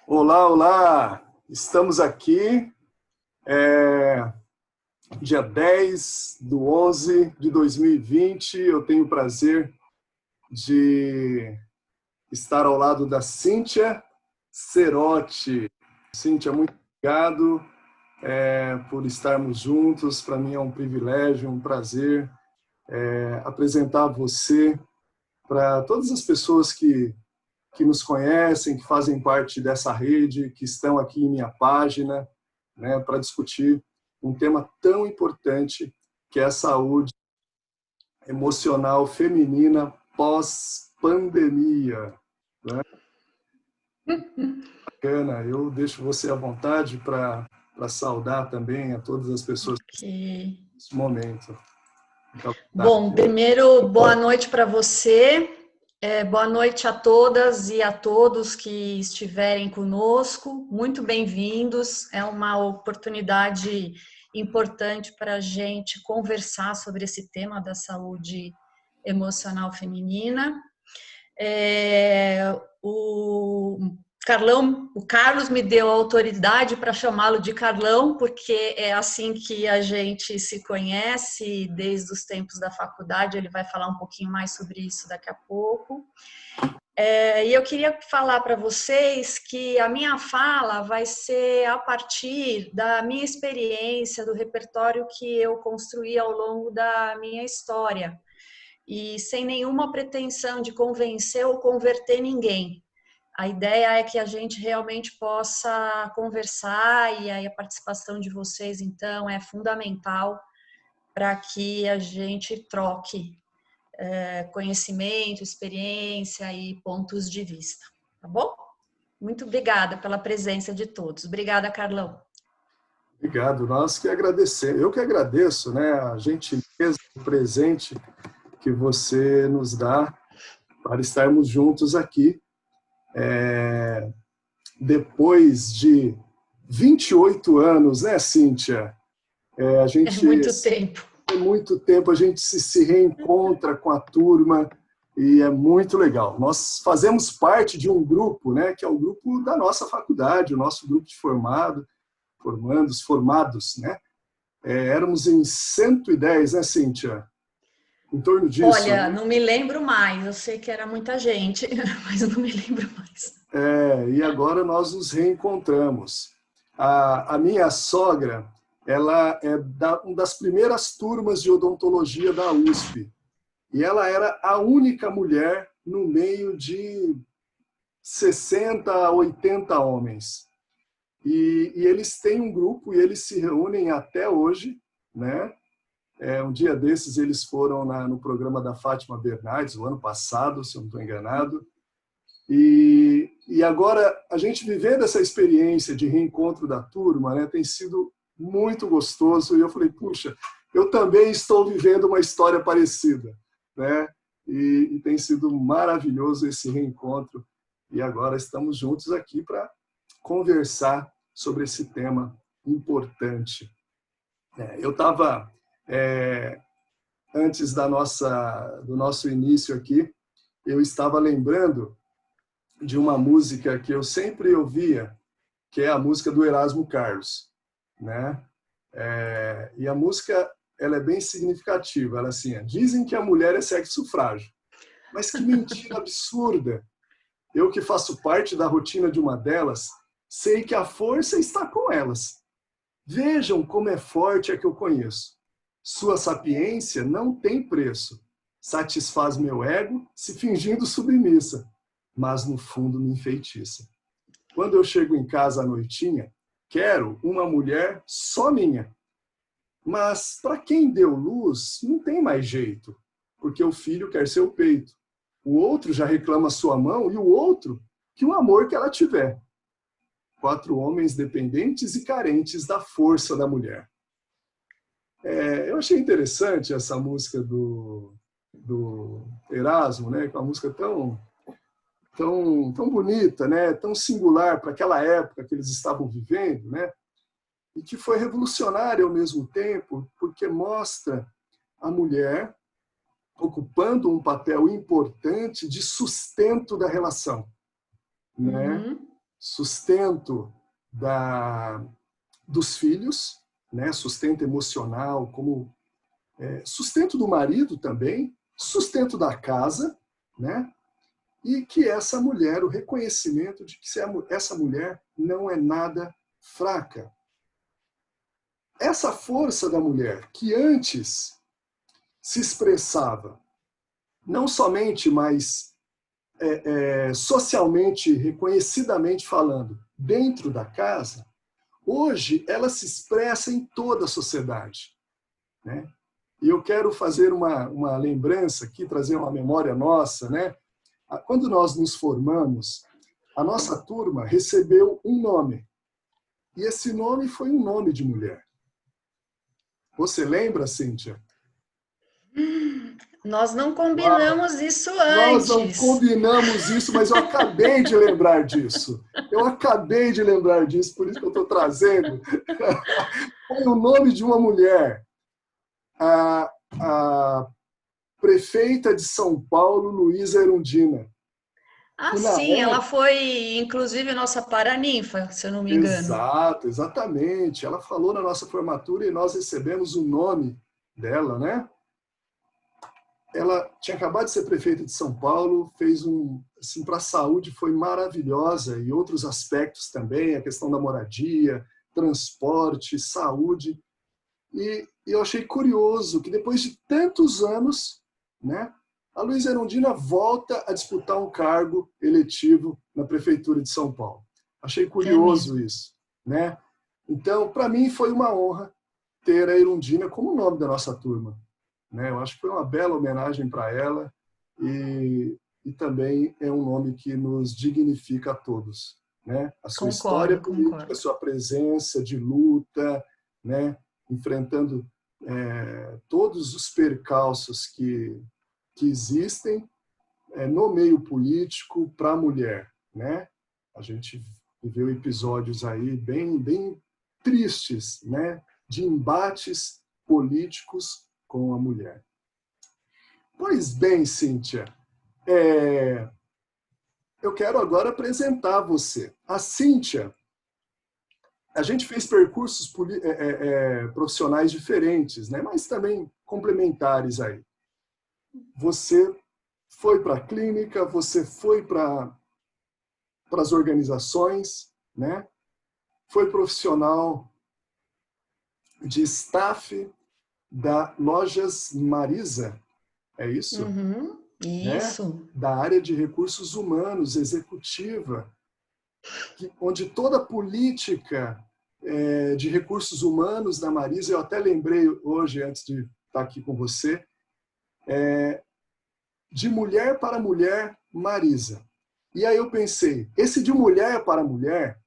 Olá, olá! Estamos aqui, dia 10/11 de 2020. Eu tenho o prazer de estar ao lado da Cíntia Cerotti. Cíntia, muito obrigado por estarmos juntos. Para mim é um privilégio, um prazer apresentar você para todas as pessoas que nos conhecem, que fazem parte dessa rede, que estão aqui em minha página, né, para discutir um tema tão importante que é a saúde emocional feminina pós-pandemia. Né? Bacana, eu deixo você à vontade para saudar também a todas as pessoas que estão Ok. nesse momento. Bom, primeiro, boa noite para você, boa noite a todas e a todos que estiverem conosco, muito bem-vindos, é uma oportunidade importante para a gente conversar sobre esse tema da saúde emocional feminina. O Carlos me deu a autoridade para chamá-lo de Carlão, porque é assim que a gente se conhece desde os tempos da faculdade. Ele vai falar um pouquinho mais sobre isso daqui a pouco. E eu queria falar para vocês que a minha fala vai ser a partir da minha experiência, do repertório que eu construí ao longo da minha história, e sem nenhuma pretensão de convencer ou converter ninguém. A ideia é que a gente realmente possa conversar, e aí a participação de vocês, então, é fundamental para que a gente troque conhecimento, experiência e pontos de vista, tá bom? Muito obrigada pela presença de todos. Obrigada, Carlão. Obrigado, nós que agradecemos. Eu que agradeço, né, a gentileza, o presente que você nos dá para estarmos juntos aqui. Depois de 28 anos, né, Cíntia? A É gente, muito tempo. é muito tempo, a gente se reencontra com a turma e é muito legal. Nós fazemos parte de um grupo, né, que é o grupo da nossa faculdade, o nosso grupo de formados, né? Éramos em 110, né, Cíntia? Em torno disso, Olha, né? não me lembro mais, eu sei que era muita gente, mas não me lembro mais. E agora nós nos reencontramos. A minha sogra, ela é uma das primeiras turmas de odontologia da USP. E ela era a única mulher no meio de 60 a 80 homens. E eles têm um grupo e eles se reúnem até hoje, né? Um dia desses eles foram no programa da Fátima Bernardes, o ano passado, se eu não estou enganado. E agora, a gente vivendo essa experiência de reencontro da turma, né, tem sido muito gostoso. E eu falei, puxa, eu também estou vivendo uma história parecida, né? E tem sido maravilhoso esse reencontro. E agora estamos juntos aqui para conversar sobre esse tema importante. Eu estava, antes do nosso início aqui, eu estava lembrando de uma música que eu sempre ouvia, que é a música do Erasmo Carlos, né? E a música, ela é bem significativa. Ela assim, dizem que a mulher é sexo frágil, mas que mentira absurda. Eu que faço parte da rotina de uma delas, sei que a força está com elas. Vejam como é forte a que eu conheço. Sua sapiência não tem preço. Satisfaz meu ego se fingindo submissa, mas no fundo me enfeitiça. Quando eu chego em casa à noitinha, quero uma mulher só minha. Mas para quem deu luz, não tem mais jeito, porque o filho quer seu peito. O outro já reclama sua mão e o outro que o amor que ela tiver. 4 homens dependentes e carentes da força da mulher. Eu achei interessante essa música do Erasmo, né? Que é uma música tão bonita, né? Tão singular para aquela época que eles estavam vivendo, né? E que foi revolucionária ao mesmo tempo, porque mostra a mulher ocupando um papel importante de sustento da relação, né? Uhum. sustento dos filhos, né? Sustento emocional, como sustento do marido também, sustento da casa, né? E que essa mulher, o reconhecimento de que essa mulher não é nada fraca. Essa força da mulher, que antes se expressava não somente, mas socialmente, reconhecidamente falando, dentro da casa, hoje ela se expressa em toda a sociedade, né? E eu quero fazer uma lembrança aqui, trazer uma memória nossa, né? Quando nós nos formamos, a nossa turma recebeu um nome. E esse nome foi um nome de mulher. Você lembra, Cíntia? Nós não Uau, combinamos isso nós não antes. combinamos isso, mas eu acabei de lembrar disso. Eu acabei de lembrar disso, por isso que eu estou trazendo. Foi o nome de uma mulher. A prefeita de São Paulo, Luísa Erundina. Ah, Que na sim, ela época, foi, inclusive, nossa paraninfa, se eu não me engano. exato, exatamente. Ela falou na nossa formatura e nós recebemos o nome dela, né? Ela tinha acabado de ser prefeita de São Paulo, fez assim, para a saúde foi maravilhosa e outros aspectos também, a questão da moradia, transporte, saúde. E eu achei curioso que depois de tantos anos, né, a Luísa Erundina volta a disputar um cargo eletivo na prefeitura de São Paulo. Achei É curioso mesmo. isso, né? Então, para mim foi uma honra ter a Erundina como nome da nossa turma, né? Eu acho que foi uma bela homenagem para ela e também é um nome que nos dignifica a todos, né? A sua história Concordo, política, a concordo. sua presença de luta, né? Enfrentando todos os percalços que existem no meio político para a mulher, né? A gente viveu episódios aí bem tristes, né? De embates políticos com a mulher. Pois bem, Cíntia, eu quero agora apresentar você. A Cíntia, a gente fez percursos profissionais diferentes, né? Mas também complementares aí. Você foi para a clínica, você foi para as organizações, né? Foi profissional de staff da Lojas Marisa, é isso? Uhum, Né? isso. Da área de recursos humanos, executiva, onde toda a política de recursos humanos da Marisa, eu até lembrei hoje, antes de estar aqui com você, de mulher para mulher Marisa. E aí eu pensei, esse de mulher para mulher,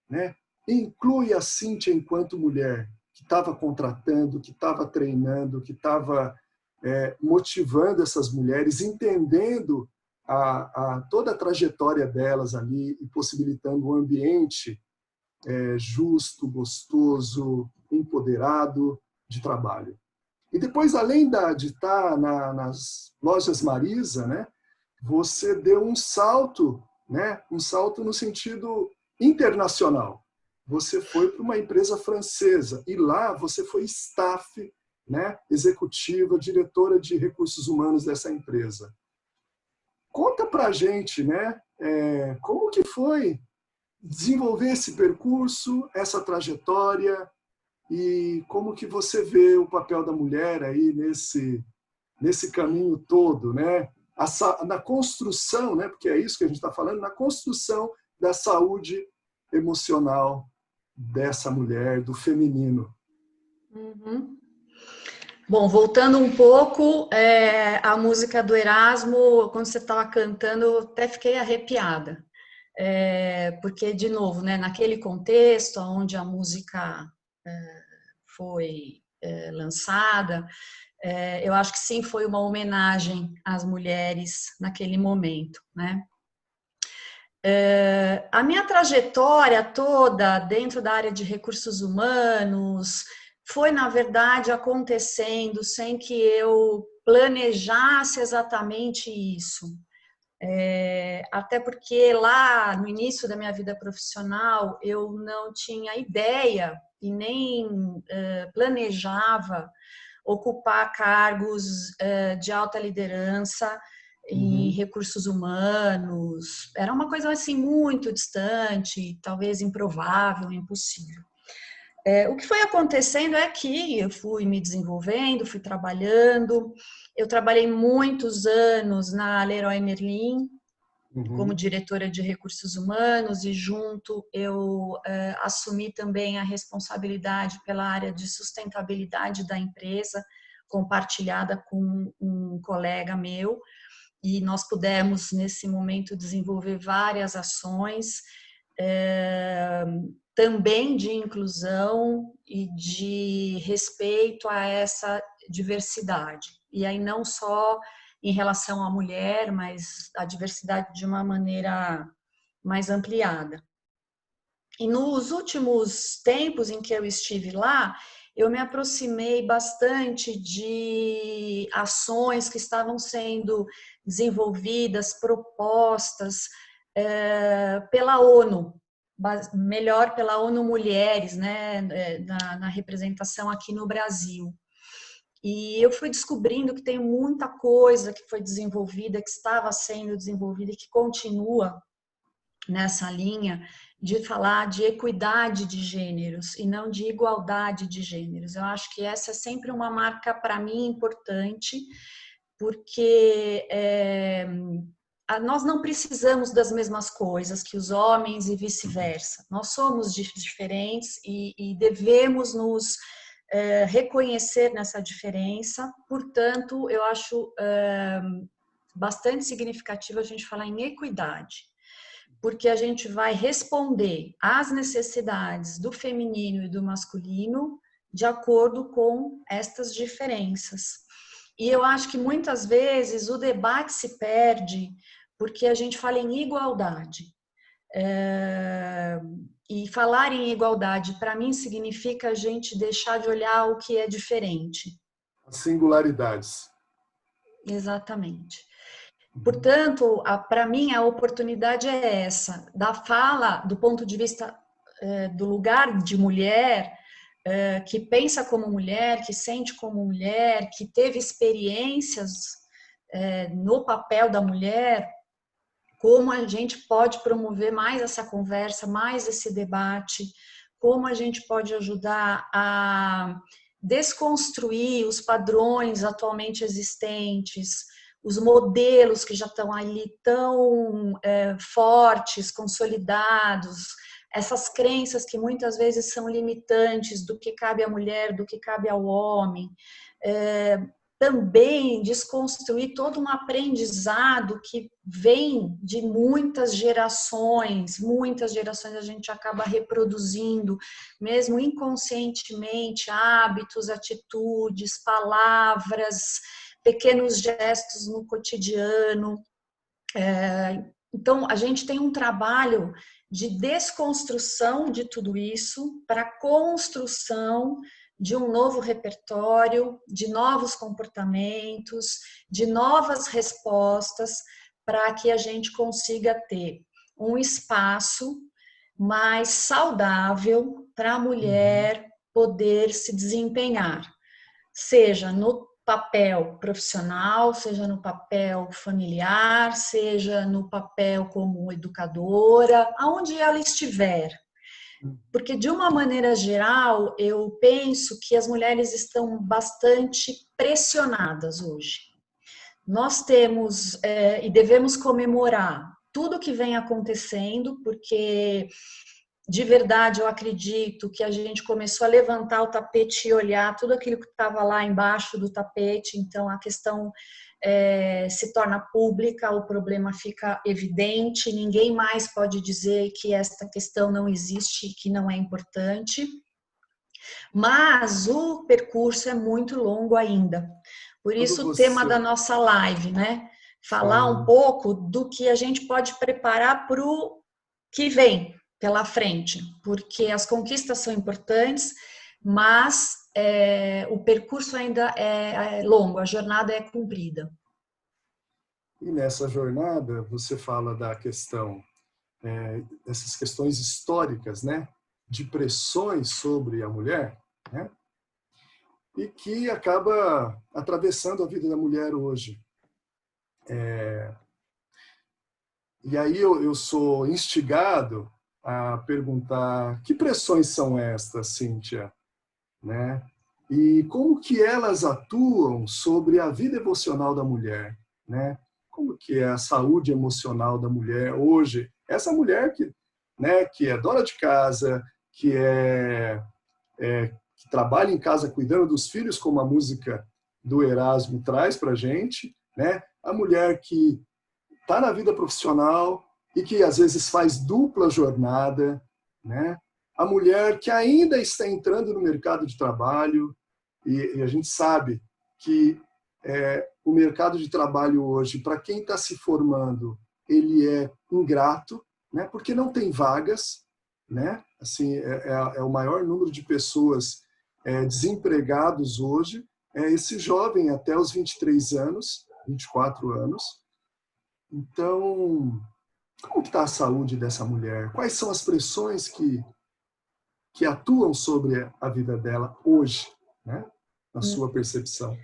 né, inclui a Cíntia enquanto mulher, que estava contratando, que estava treinando, que estava motivando essas mulheres, entendendo toda a trajetória delas ali e possibilitando um ambiente justo, gostoso, empoderado de trabalho. E depois, além de estar nas lojas Marisa, né, você deu um salto, né, um salto no sentido internacional. Você foi para uma empresa francesa e lá você foi staff, né, executiva, diretora de recursos humanos dessa empresa. Conta para a gente, né, como que foi desenvolver esse percurso, essa trajetória e como que você vê o papel da mulher aí nesse caminho todo, né? Na construção, né? Porque é isso que a gente está falando, na construção da saúde emocional dessa mulher, do feminino. Uhum. Bom, voltando um pouco, a música do Erasmo, quando você estava cantando, eu até fiquei arrepiada. Porque, de novo, né, naquele contexto onde a música foi lançada, eu acho que sim, foi uma homenagem às mulheres naquele momento, né? A minha trajetória toda dentro da área de recursos humanos foi, na verdade, acontecendo sem que eu planejasse exatamente isso. Até porque lá no início da minha vida profissional eu não tinha ideia e nem planejava ocupar cargos de alta liderança em recursos humanos. Era uma coisa assim muito distante, talvez improvável, impossível. O que foi acontecendo é que eu fui me desenvolvendo, fui trabalhando. Eu trabalhei muitos anos na Leroy Merlin como diretora de recursos humanos e junto eu assumi também a responsabilidade pela área de sustentabilidade da empresa, compartilhada com um colega meu, e nós pudemos nesse momento desenvolver várias ações também de inclusão e de respeito a essa diversidade. E aí não só em relação à mulher, mas a diversidade de uma maneira mais ampliada. E nos últimos tempos em que eu estive lá, eu me aproximei bastante de ações que estavam sendo desenvolvidas, propostas pela ONU, melhor pela ONU Mulheres, né, na representação aqui no Brasil. E eu fui descobrindo que tem muita coisa que foi desenvolvida, que estava sendo desenvolvida e que continua nessa linha de falar de equidade de gêneros e não de igualdade de gêneros. Eu acho que essa é sempre uma marca para mim importante, porque nós não precisamos das mesmas coisas que os homens e vice-versa. Nós somos diferentes e devemos nos reconhecer nessa diferença. Portanto, eu acho bastante significativo a gente falar em equidade, porque a gente vai responder às necessidades do feminino e do masculino de acordo com estas diferenças. E eu acho que muitas vezes o debate se perde porque a gente fala em igualdade. E falar em igualdade, para mim, significa a gente deixar de olhar o que é diferente. As singularidades. Exatamente. Portanto, para mim, a oportunidade é essa, da fala do ponto de vista do lugar de mulher, que pensa como mulher, que sente como mulher, que teve experiências no papel da mulher, como a gente pode promover mais essa conversa, mais esse debate, como a gente pode ajudar a desconstruir os padrões atualmente existentes, os modelos que já estão ali tão fortes, consolidados, essas crenças que muitas vezes são limitantes do que cabe à mulher, do que cabe ao homem. Também desconstruir todo um aprendizado que vem de muitas gerações a gente acaba reproduzindo, mesmo inconscientemente, hábitos, atitudes, palavras, pequenos gestos no cotidiano. Então, a gente tem um trabalho de desconstrução de tudo isso para a construção de um novo repertório, de novos comportamentos, de novas respostas, para que a gente consiga ter um espaço mais saudável para a mulher poder se desempenhar, seja no papel profissional, seja no papel familiar, seja no papel como educadora, aonde ela estiver. Porque, de uma maneira geral, eu penso que as mulheres estão bastante pressionadas hoje. Nós temos e devemos comemorar tudo que vem acontecendo, porque, de verdade, eu acredito que a gente começou a levantar o tapete e olhar tudo aquilo que estava lá embaixo do tapete, então a questão se torna pública, o problema fica evidente, ninguém mais pode dizer que esta questão não existe, que não é importante, mas o percurso é muito longo ainda. Por isso o tema da nossa live, né? Falar um pouco do que a gente pode preparar para o que vem pela frente, porque as conquistas são importantes, mas o percurso ainda é longo, a jornada é comprida. E nessa jornada, você fala da questão, dessas questões históricas, né? De pressões sobre a mulher, né? E que acaba atravessando a vida da mulher hoje. E aí eu sou instigado a perguntar que pressões são estas, Cíntia, né? E como que elas atuam sobre a vida emocional da mulher, né? Como que é a saúde emocional da mulher hoje? Essa mulher que, né, que é dona de casa, que que trabalha em casa cuidando dos filhos, como a música do Erasmo traz para a gente, né? A mulher que está na vida profissional e que às vezes faz dupla jornada, né? A mulher que ainda está entrando no mercado de trabalho e a gente sabe que o mercado de trabalho hoje, para quem está se formando, ele é ingrato, né? Porque não tem vagas, né? Assim, é o maior número de pessoas desempregados hoje, é esse jovem até os 23 anos, 24 anos. Então, como está a saúde dessa mulher? Quais são as pressões que atuam sobre a vida dela hoje, né? Na sua percepção?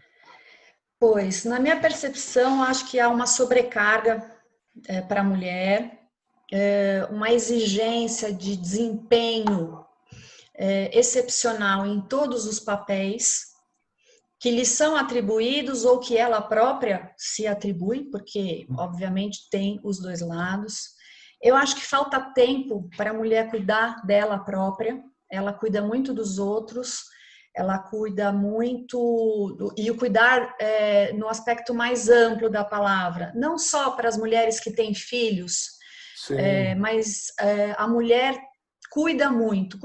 Pois, na minha percepção, acho que há uma sobrecarga para a mulher, uma exigência de desempenho excepcional em todos os papéis que lhe são atribuídos ou que ela própria se atribui, porque, obviamente, tem os dois lados. Eu acho que falta tempo para a mulher cuidar dela própria, ela cuida muito dos outros, ela cuida muito, e o cuidar no aspecto mais amplo da palavra, não só para as mulheres que têm filhos, mas a mulher cuida muito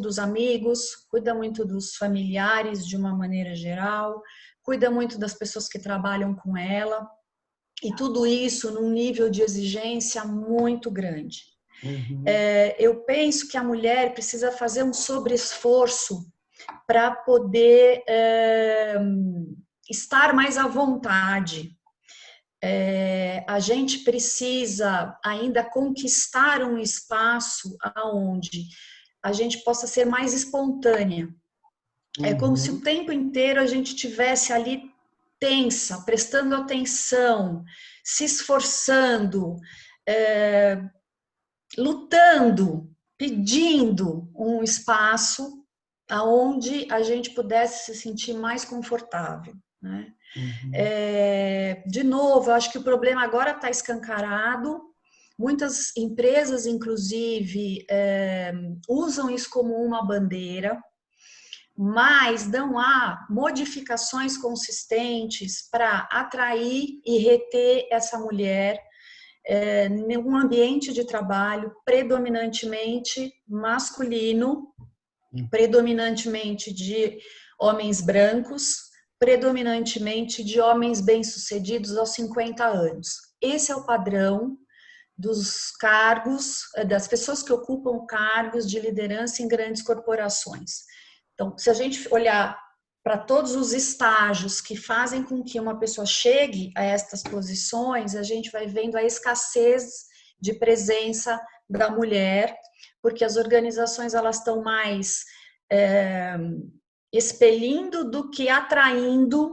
dos amigos, cuida muito dos familiares de uma maneira geral, cuida muito das pessoas que trabalham com ela, e tudo isso num nível de exigência muito grande. Uhum. Eu penso que a mulher precisa fazer um sobreesforço para poder estar mais à vontade. A gente precisa ainda conquistar um espaço onde a gente possa ser mais espontânea. É como se o tempo inteiro a gente tivesse ali tensa, prestando atenção, se esforçando, lutando, pedindo um espaço aonde a gente pudesse se sentir mais confortável, né? De novo, eu acho que o problema agora está escancarado. Muitas empresas, inclusive, usam isso como uma bandeira, mas não há modificações consistentes para atrair e reter essa mulher em um ambiente de trabalho predominantemente masculino, predominantemente de homens brancos, predominantemente de homens bem-sucedidos aos 50 anos. Esse é o padrão dos cargos, das pessoas que ocupam cargos de liderança em grandes corporações. Então, se a gente olhar para todos os estágios que fazem com que uma pessoa chegue a estas posições, a gente vai vendo a escassez de presença da mulher, porque as organizações elas estão mais expelindo do que atraindo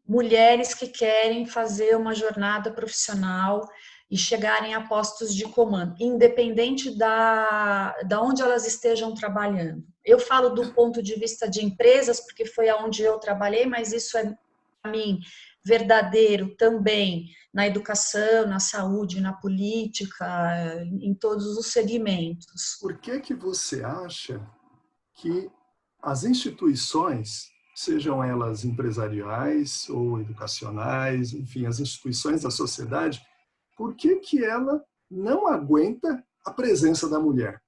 mulheres que querem fazer uma jornada profissional e chegarem a postos de comando, independente da onde elas estejam trabalhando. Eu falo do ponto de vista de empresas, porque foi aonde eu trabalhei, mas isso é, para mim, verdadeiro também na educação, na saúde, na política, em todos os segmentos. Por que você acha que as instituições, sejam elas empresariais ou educacionais, enfim, as instituições da sociedade, por que ela não aguenta a presença da mulher?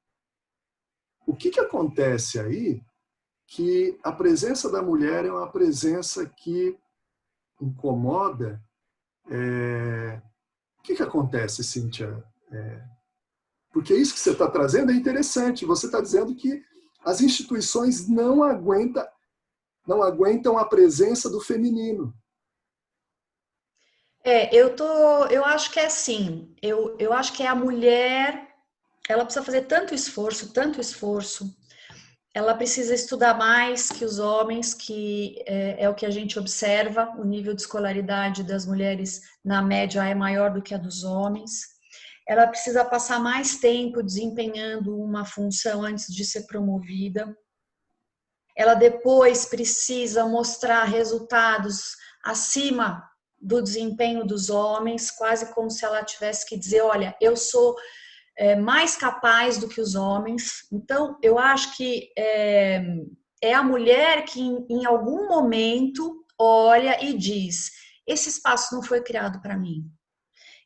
O que acontece aí que a presença da mulher é uma presença que incomoda? O que acontece, Cíntia? Porque isso que você está trazendo é interessante. Você está dizendo que as instituições não aguentam a presença do feminino. Eu acho que é assim, eu acho que a mulher, ela precisa fazer tanto esforço, ela precisa estudar mais que os homens, que é o que a gente observa, o nível de escolaridade das mulheres, na média, é maior do que a dos homens. Ela precisa passar mais tempo desempenhando uma função antes de ser promovida. Ela depois precisa mostrar resultados acima do desempenho dos homens, quase como se ela tivesse que dizer, olha, eu sou mais capaz do que os homens. Então, eu acho que é a mulher que em algum momento olha e diz, esse espaço não foi criado para mim.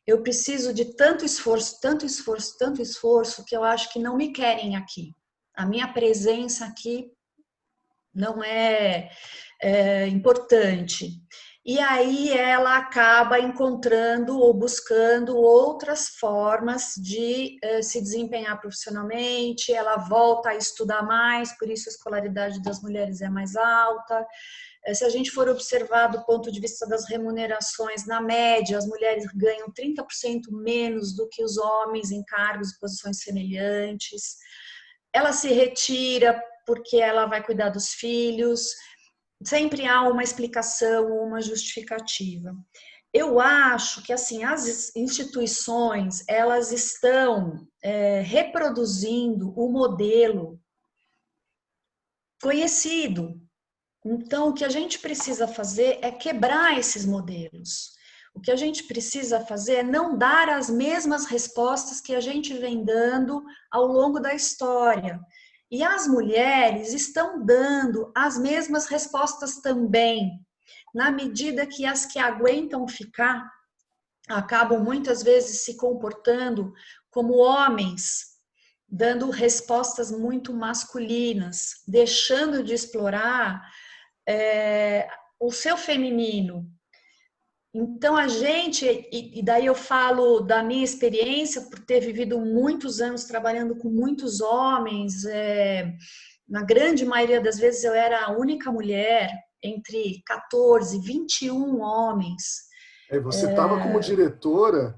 Eu preciso de tanto esforço, tanto esforço, tanto esforço, que eu acho que não me querem aqui. A minha presença aqui não é importante. E aí ela acaba encontrando ou buscando outras formas de se desempenhar profissionalmente, ela volta a estudar mais, por isso a escolaridade das mulheres é mais alta. Se a gente for observar do ponto de vista das remunerações, na média, as mulheres ganham 30% menos do que os homens em cargos e posições semelhantes. Ela se retira porque ela vai cuidar dos filhos, sempre há uma explicação, uma justificativa. Eu acho que assim as instituições elas estão reproduzindo o modelo conhecido. Então, o que a gente precisa fazer é quebrar esses modelos. O que a gente precisa fazer é não dar as mesmas respostas que a gente vem dando ao longo da história. E as mulheres estão dando as mesmas respostas também, na medida que as que aguentam ficar acabam muitas vezes se comportando como homens, dando respostas muito masculinas, deixando de explorar o seu feminino. Então a gente, e daí eu falo da minha experiência por ter vivido muitos anos trabalhando com muitos homens, na grande maioria das vezes eu era a única mulher entre 14, 21 homens. Você estava como diretora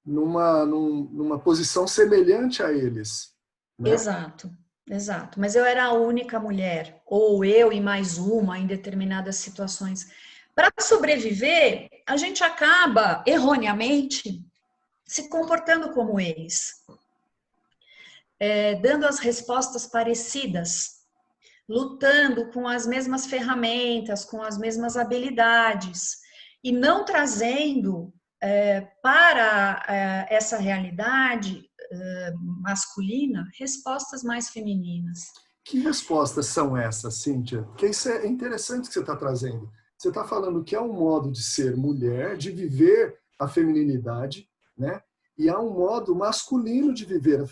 numa posição semelhante a eles, né? Exato, exato. Mas eu era a única mulher, ou eu e mais uma em determinadas situações. Para sobreviver, a gente acaba, erroneamente, se comportando como eles, dando as respostas parecidas, lutando com as mesmas ferramentas, com as mesmas habilidades, e não trazendo para essa realidade masculina respostas mais femininas. Que respostas são essas, Cíntia? Porque isso é interessante que você está trazendo. Você está falando que é um modo de ser mulher, de viver a feminilidade, né? E há um modo masculino de viver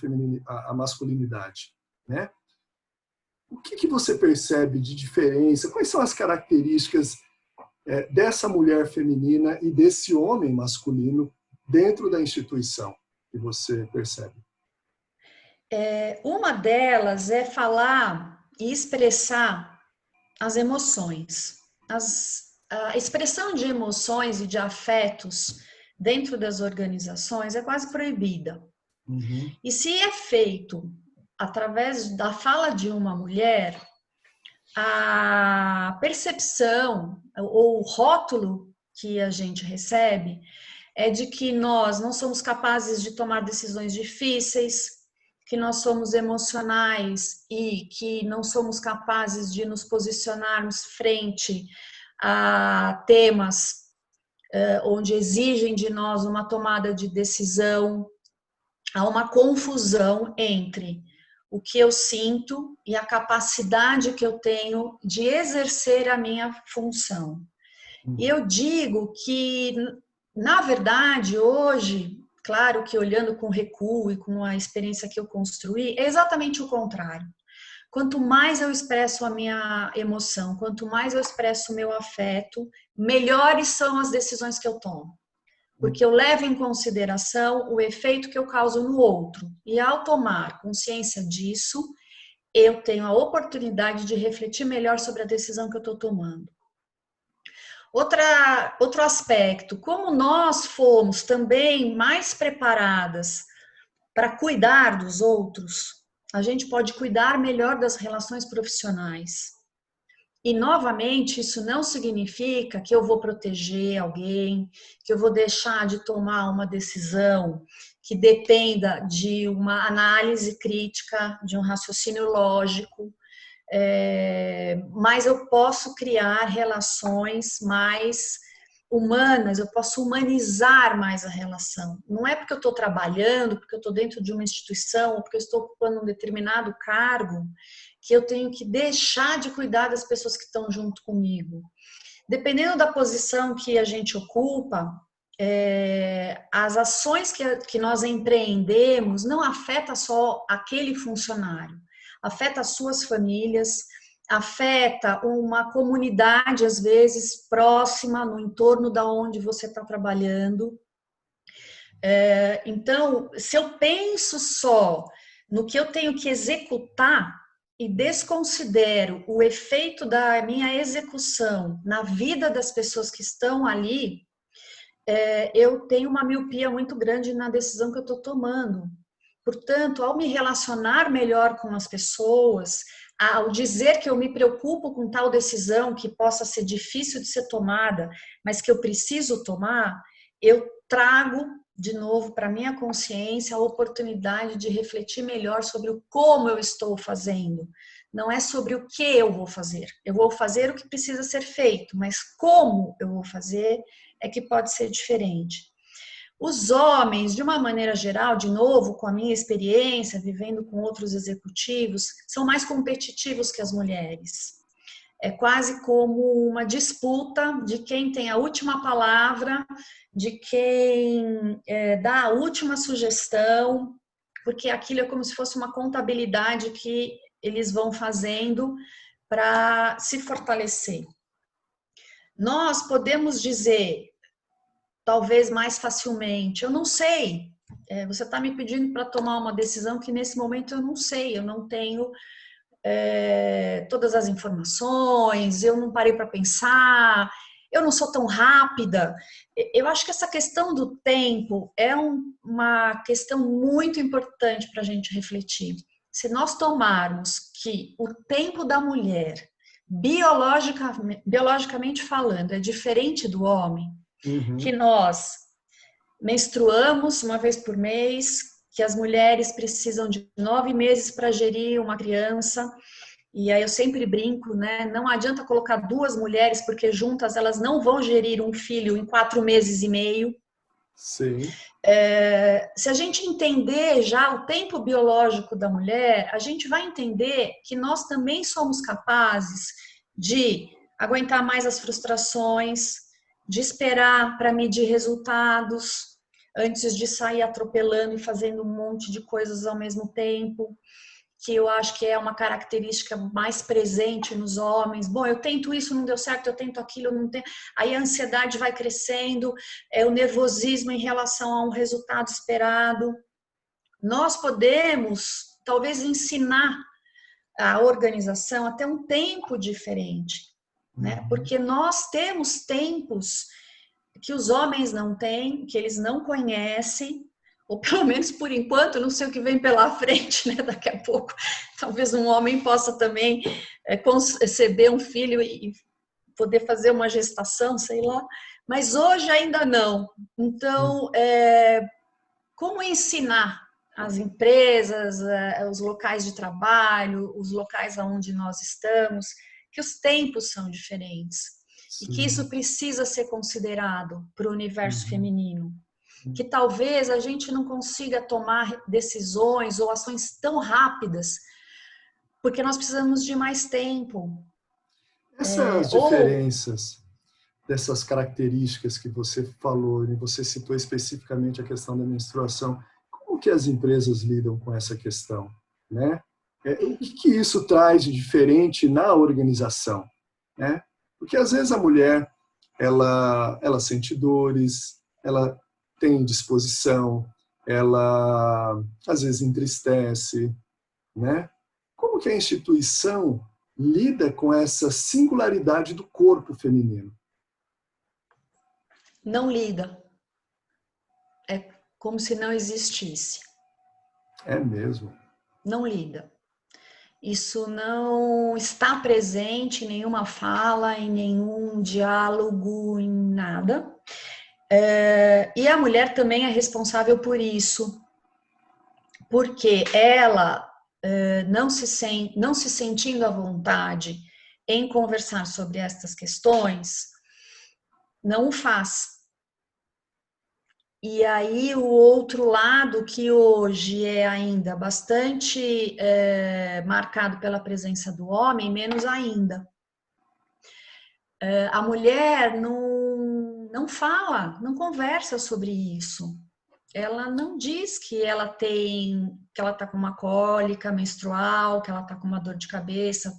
a masculinidade, né? O que você percebe de diferença? Quais são as características dessa mulher feminina e desse homem masculino dentro da instituição que você percebe? Uma delas é falar e expressar as emoções. A expressão de emoções e de afetos dentro das organizações é quase proibida. Uhum. E se é feito através da fala de uma mulher, a percepção ou o rótulo que a gente recebe é de que nós não somos capazes de tomar decisões difíceis, que nós somos emocionais e que não somos capazes de nos posicionarmos frente a temas onde exigem de nós uma tomada de decisão. Há uma confusão entre o que eu sinto e a capacidade que eu tenho de exercer a minha função. E eu digo que, na verdade, hoje, claro que olhando com recuo e com a experiência que eu construí, é exatamente o contrário. Quanto mais eu expresso a minha emoção, quanto mais eu expresso o meu afeto, melhores são as decisões que eu tomo. Porque eu levo em consideração o efeito que eu causo no outro. E ao tomar consciência disso, eu tenho a oportunidade de refletir melhor sobre a decisão que eu estou tomando. Outro aspecto, como nós fomos também mais preparadas para cuidar dos outros, a gente pode cuidar melhor das relações profissionais. E, novamente, isso não significa que eu vou proteger alguém, que eu vou deixar de tomar uma decisão que dependa de uma análise crítica, de um raciocínio lógico, mas eu posso criar relações mais humanas, eu posso humanizar mais a relação. Não é porque eu estou trabalhando, porque eu estou dentro de uma instituição, ou porque eu estou ocupando um determinado cargo, que eu tenho que deixar de cuidar das pessoas que estão junto comigo. Dependendo da posição que a gente ocupa, as ações que nós empreendemos não afetam só aquele funcionário, afeta as suas famílias, afeta uma comunidade, às vezes, próxima, no entorno da onde você está trabalhando. Então, se eu penso só no que eu tenho que executar e desconsidero o efeito da minha execução na vida das pessoas que estão ali, eu tenho uma miopia muito grande na decisão que eu estou tomando. Portanto, ao me relacionar melhor com as pessoas, ao dizer que eu me preocupo com tal decisão que possa ser difícil de ser tomada, mas que eu preciso tomar, eu trago de novo para minha consciência a oportunidade de refletir melhor sobre o como eu estou fazendo. Não é sobre o que eu vou fazer. Eu vou fazer o que precisa ser feito, mas como eu vou fazer é que pode ser diferente. Os homens, de uma maneira geral, de novo, com a minha experiência, vivendo com outros executivos, são mais competitivos que as mulheres. É quase como uma disputa de quem tem a última palavra, de quem dá a última sugestão, porque aquilo é como se fosse uma contabilidade que eles vão fazendo para se fortalecer. Nós podemos dizer, talvez mais facilmente, eu não sei, você está me pedindo para tomar uma decisão que nesse momento eu não sei, eu não tenho todas as informações, eu não parei para pensar, eu não sou tão rápida. Eu acho que essa questão do tempo é uma questão muito importante para a gente refletir. Se nós tomarmos que o tempo da mulher, biologicamente falando, é diferente do homem, que nós menstruamos uma vez por mês, que as mulheres precisam de 9 meses para gerir uma criança, e aí eu sempre brinco, né? Não adianta colocar 2 mulheres, porque juntas elas não vão gerir um filho em 4 meses e meio. Sim. Se a gente entender já o tempo biológico da mulher, a gente vai entender que nós também somos capazes de aguentar mais as frustrações, de esperar para medir resultados, antes de sair atropelando e fazendo um monte de coisas ao mesmo tempo, que eu acho que é uma característica mais presente nos homens. Bom, eu tento isso, não deu certo, eu tento aquilo, não tem. Aí a ansiedade vai crescendo, o nervosismo em relação a um resultado esperado. Nós podemos, talvez, ensinar a organização até um tempo diferente, né? Porque nós temos tempos que os homens não têm, que eles não conhecem, ou pelo menos por enquanto, não sei o que vem pela frente, né? Daqui a pouco, talvez um homem possa também conceber um filho e poder fazer uma gestação, sei lá, mas hoje ainda não. Então, como ensinar as empresas, os locais de trabalho, os locais onde nós estamos, que os tempos são diferentes. Sim. E que isso precisa ser considerado para o universo feminino. Que talvez a gente não consiga tomar decisões ou ações tão rápidas, porque nós precisamos de mais tempo. Essas diferenças, dessas características que você falou, e você citou especificamente a questão da menstruação, como que as empresas lidam com essa questão, né? O que isso traz de diferente na organização, né? Porque às vezes a mulher, ela sente dores, ela tem disposição, ela às vezes entristece, né? Como que a instituição lida com essa singularidade do corpo feminino? não lida. É como se não existisse. É mesmo. Não lida. Isso não está presente em nenhuma fala, em nenhum diálogo, em nada. E a mulher também é responsável por isso, porque ela, não se sentindo à vontade em conversar sobre estas questões, não o faz. E aí o outro lado, que hoje é ainda bastante marcado pela presença do homem, menos ainda. A mulher não fala, não conversa sobre isso. Ela não diz que ela está com uma cólica menstrual, que ela está com uma dor de cabeça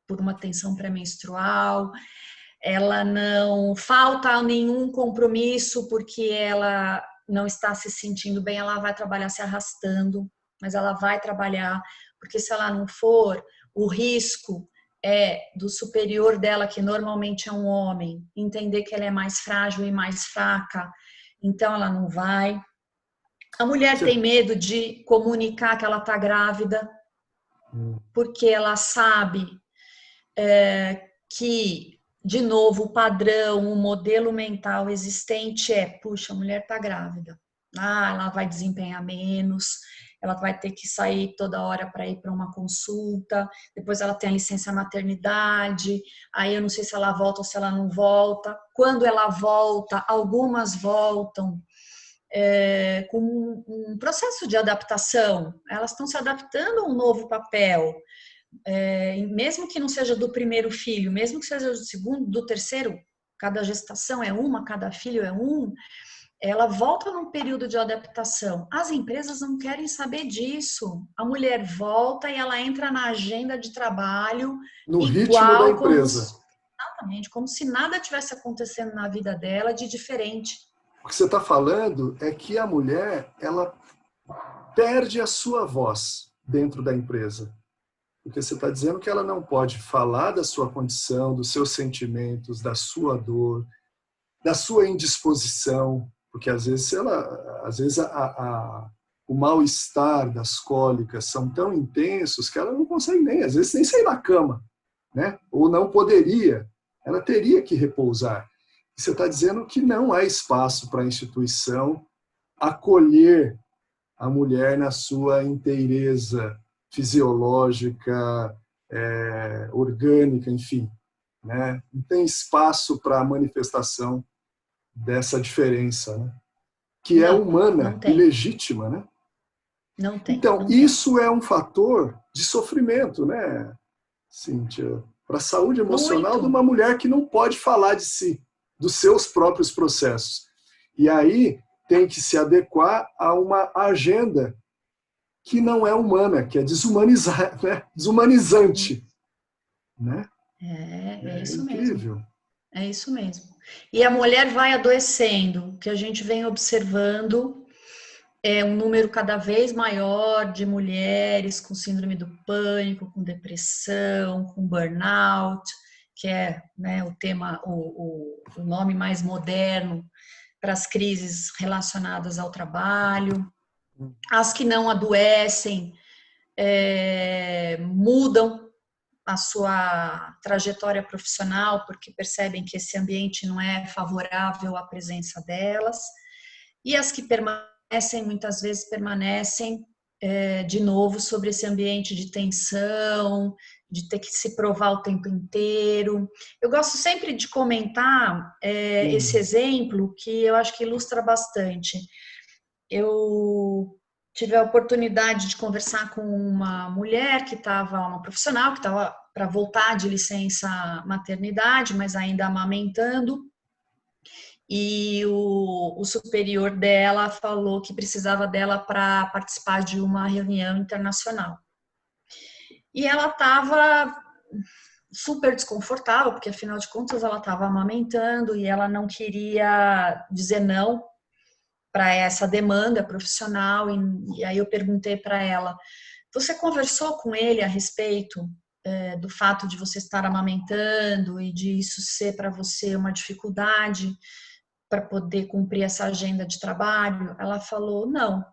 por uma tensão pré-menstrual. Ela não falta nenhum compromisso porque ela não está se sentindo bem, ela vai trabalhar se arrastando, mas ela vai trabalhar, porque se ela não for, o risco é do superior dela, que normalmente é um homem, entender que ela é mais frágil e mais fraca, então ela não vai. A mulher tem medo de comunicar que ela está grávida, porque ela sabe que, de novo, o padrão, o modelo mental existente é, puxa, a mulher está grávida, ela vai desempenhar menos, ela vai ter que sair toda hora para ir para uma consulta, depois ela tem a licença maternidade, aí eu não sei se ela volta ou se ela não volta. Quando ela volta, algumas voltam com um processo de adaptação, elas estão se adaptando a um novo papel, mesmo que não seja do primeiro filho, mesmo que seja do segundo, do terceiro, cada gestação é uma, cada filho é um, ela volta num período de adaptação. As empresas não querem saber disso. A mulher volta e ela entra na agenda de trabalho No ritmo da igual, empresa. exatamente, como se nada tivesse acontecendo na vida dela de diferente. O que você está falando é que a mulher, ela perde a sua voz dentro da empresa. Porque você está dizendo que ela não pode falar da sua condição, dos seus sentimentos, da sua dor, da sua indisposição, porque às vezes o mal-estar das cólicas são tão intensos que ela não consegue nem, às vezes, nem sair da cama, né? Ou não poderia, ela teria que repousar. E você está dizendo que não há espaço para a instituição acolher a mulher na sua inteireza fisiológica, orgânica, enfim, né? Não tem espaço para a manifestação dessa diferença, né? Que é humana e legítima, né? Não tem. Então, isso é um fator de sofrimento, né, Cíntia? Para a saúde emocional de uma mulher que não pode falar de si, dos seus próprios processos. E aí tem que se adequar a uma agenda que não é humana, que é desumanizante. Né? É isso incrível. mesmo. É isso mesmo. E a mulher vai adoecendo. O que a gente vem observando é um número cada vez maior de mulheres com síndrome do pânico, com depressão, com burnout, que é, né, o tema, o nome mais moderno para as crises relacionadas ao trabalho. As que não adoecem mudam a sua trajetória profissional porque percebem que esse ambiente não é favorável à presença delas. E as que permanecem, muitas vezes permanecem de novo sobre esse ambiente de tensão, de ter que se provar o tempo inteiro. Eu gosto sempre de comentar esse exemplo que eu acho que ilustra bastante. Eu tive a oportunidade de conversar com uma mulher que estava, uma profissional que estava para voltar de licença maternidade, mas ainda amamentando, e o superior dela falou que precisava dela para participar de uma reunião internacional. E ela estava super desconfortável, porque afinal de contas ela estava amamentando e ela não queria dizer não para essa demanda profissional. E aí eu perguntei para ela: você conversou com ele a respeito do fato de você estar amamentando e de isso ser para você uma dificuldade? para poder cumprir essa agenda de trabalho? Ela falou, não.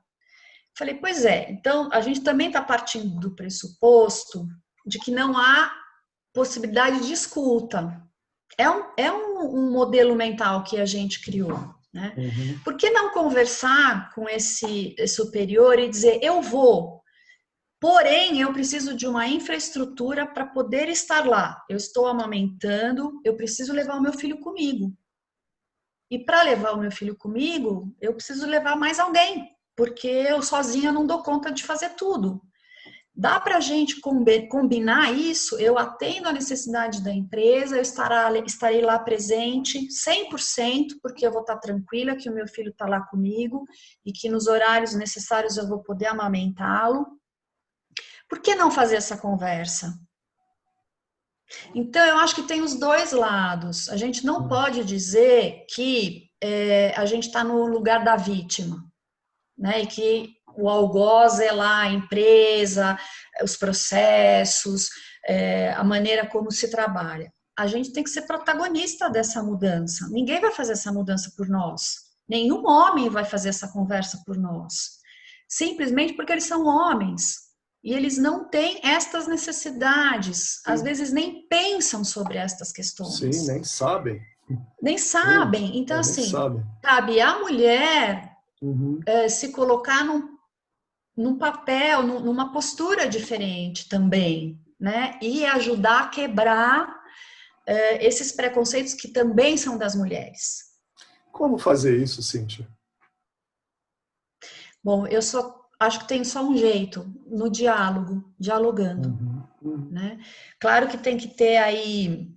Falei, pois é, então a gente também está partindo do pressuposto de que não há possibilidade de escuta. É um modelo mental que a gente criou, né? Uhum. Por que não conversar com esse superior e dizer, eu vou, porém eu preciso de uma infraestrutura para poder estar lá. Eu estou amamentando, eu preciso levar o meu filho comigo. E para levar o meu filho comigo, eu preciso levar mais alguém, porque eu sozinha não dou conta de fazer tudo. Dá para a gente combinar isso? Eu atendo a necessidade da empresa, eu estarei lá presente 100%, porque eu vou estar tranquila que o meu filho está lá comigo e que nos horários necessários eu vou poder amamentá-lo. Por que não fazer essa conversa? Então, eu acho que tem os dois lados. A gente não pode dizer que a gente está no lugar da vítima, né? E que o algoz é lá a empresa, os processos, a maneira como se trabalha. A gente tem que ser protagonista dessa mudança. Ninguém vai fazer essa mudança por nós. Nenhum homem vai fazer essa conversa por nós. Simplesmente porque eles são homens. E eles não têm estas necessidades. Às vezes nem pensam sobre estas questões. Sim, nem sabem. Nem sabem. Então, nem assim, sabem. cabe à mulher Uhum. se colocar num papel, numa postura diferente também, né? E ajudar a quebrar esses preconceitos que também são das mulheres. Como fazer isso, Cíntia? Bom, eu acho que tem só um jeito, no diálogo, dialogando, Uhum. né? Claro que tem que ter aí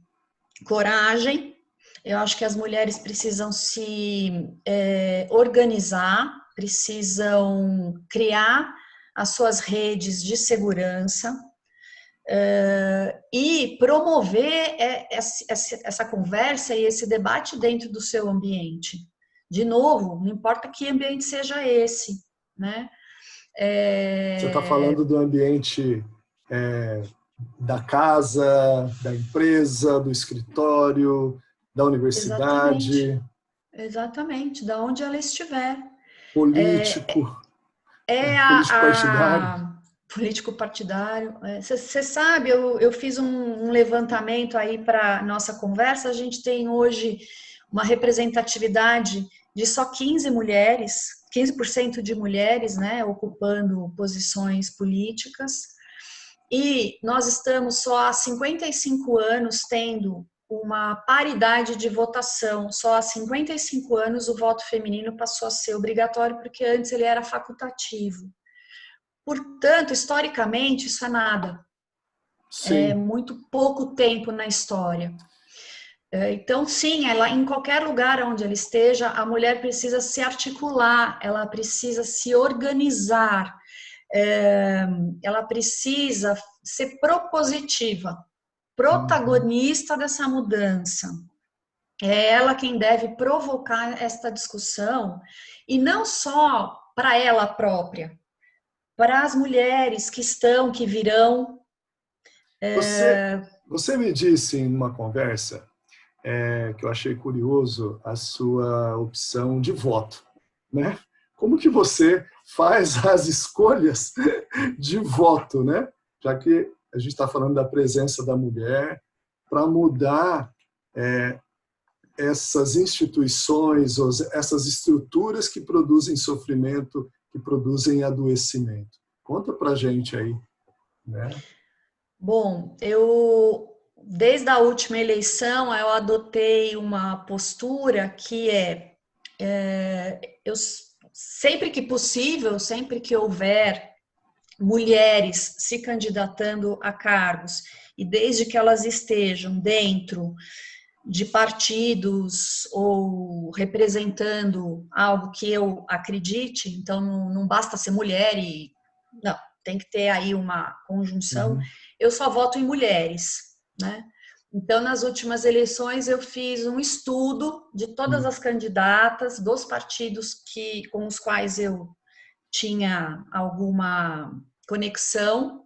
coragem. Eu acho que as mulheres precisam se organizar, precisam criar as suas redes de segurança e promover essa conversa e esse debate dentro do seu ambiente. De novo, não importa que ambiente seja esse, né? Você está falando do ambiente da casa, da empresa, do escritório, da universidade. Exatamente, da onde ela estiver. Político, político partidário. Político partidário. Você sabe, eu fiz um levantamento aí para nossa conversa. A gente tem hoje uma representatividade de só 15 mulheres, 15% de mulheres, né, ocupando posições políticas. E nós estamos só há 55 anos tendo uma paridade de votação. Só há 55 anos o voto feminino passou a ser obrigatório, porque antes ele era facultativo. Portanto, historicamente, isso é nada. Sim. É muito pouco tempo na história. Então, sim, ela, em qualquer lugar onde ela esteja, a mulher precisa se articular, ela precisa se organizar, ela precisa ser propositiva, protagonista dessa mudança. É ela quem deve provocar esta discussão, e não só para ela própria, para as mulheres que estão, que virão. Você me disse em uma conversa que eu achei curioso a sua opção de voto, né? Como que você faz as escolhas de voto, né? Já que a gente está falando da presença da mulher, para mudar essas instituições, essas estruturas que produzem sofrimento, que produzem adoecimento. Conta para a gente aí, né? Bom, desde a última eleição, eu adotei uma postura que eu sempre que possível, sempre que houver mulheres se candidatando a cargos, e desde que elas estejam dentro de partidos ou representando algo que eu acredite, então não basta ser mulher não, tem que ter aí uma conjunção. Eu só voto em mulheres, né? Então, nas últimas eleições, eu fiz um estudo de todas as candidatas dos partidos com os quais eu tinha alguma conexão.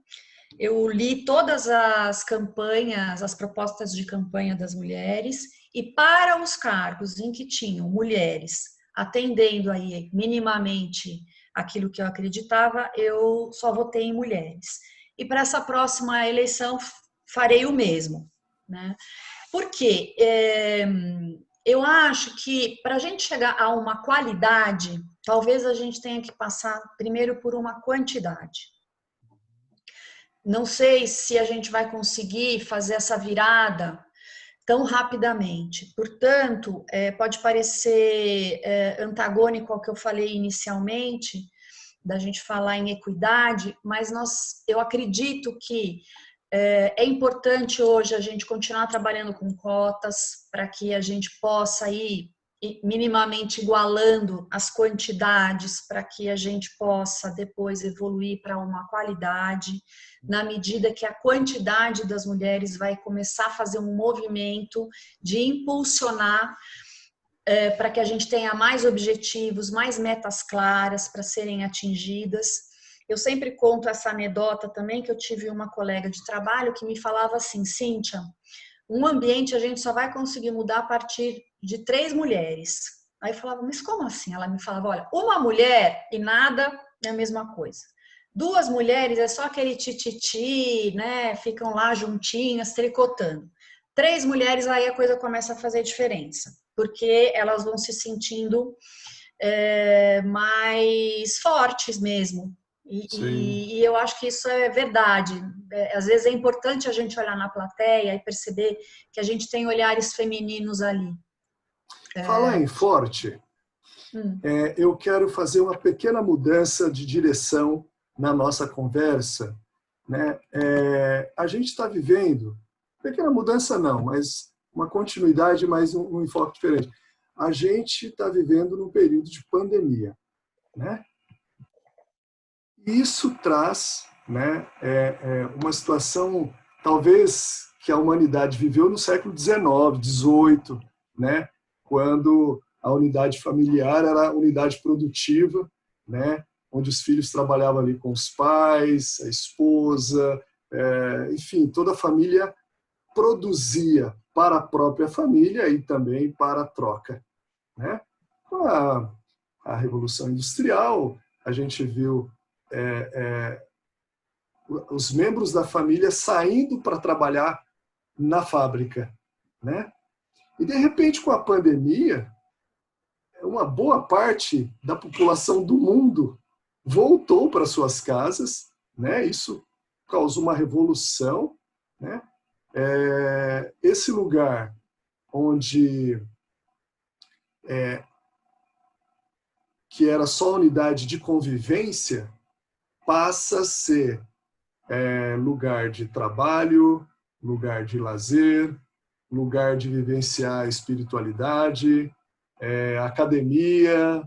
Eu li todas as campanhas, as propostas de campanha das mulheres E para os cargos em que tinham mulheres atendendo aí minimamente aquilo que eu acreditava, eu só votei em mulheres. E para essa próxima eleição farei o mesmo, né? Porque eu acho que para a gente chegar a uma qualidade, talvez a gente tenha que passar primeiro por uma quantidade. Não sei se a gente vai conseguir fazer essa virada tão rapidamente. Portanto, pode parecer antagônico ao que eu falei inicialmente, da gente falar em equidade, mas eu acredito que é importante hoje a gente continuar trabalhando com cotas para que a gente possa ir minimamente igualando as quantidades para que a gente possa depois evoluir para uma qualidade, na medida que a quantidade das mulheres vai começar a fazer um movimento de impulsionar para que a gente tenha mais objetivos, mais metas claras para serem atingidas. Eu sempre conto essa anedota também, que eu tive uma colega de trabalho que me falava assim: Cíntia, um ambiente a gente só vai conseguir mudar a partir de 3 mulheres. Aí eu falava, mas como assim? Ela me falava, olha, uma mulher e nada é a mesma coisa. 2 mulheres é só aquele tititi, né? Ficam lá juntinhas, tricotando. 3 mulheres, aí a coisa começa a fazer diferença, porque elas vão se sentindo mais fortes mesmo. E eu acho que isso é verdade. Às vezes é importante a gente olhar na plateia e perceber que a gente tem olhares femininos ali. Falar em forte, eu quero fazer uma pequena mudança de direção na nossa conversa, né? A gente está vivendo, pequena mudança não, mas uma continuidade, mas um enfoque diferente. A gente está vivendo num período de pandemia, né? Isso traz, né, uma situação, talvez, que a humanidade viveu no século XIX, XVIII, né, quando a unidade familiar era a unidade produtiva, né, onde os filhos trabalhavam ali com os pais, a esposa, enfim, toda a família produzia para a própria família e também para a troca, né? Com a Revolução Industrial, a gente viu os membros da família saindo para trabalhar na fábrica, né? E, de repente, com a pandemia, uma boa parte da população do mundo voltou para suas casas, né? Isso causou uma revolução, né? Esse lugar onde que era só unidade de convivência passa a ser lugar de trabalho, lugar de lazer, lugar de vivenciar a espiritualidade, academia,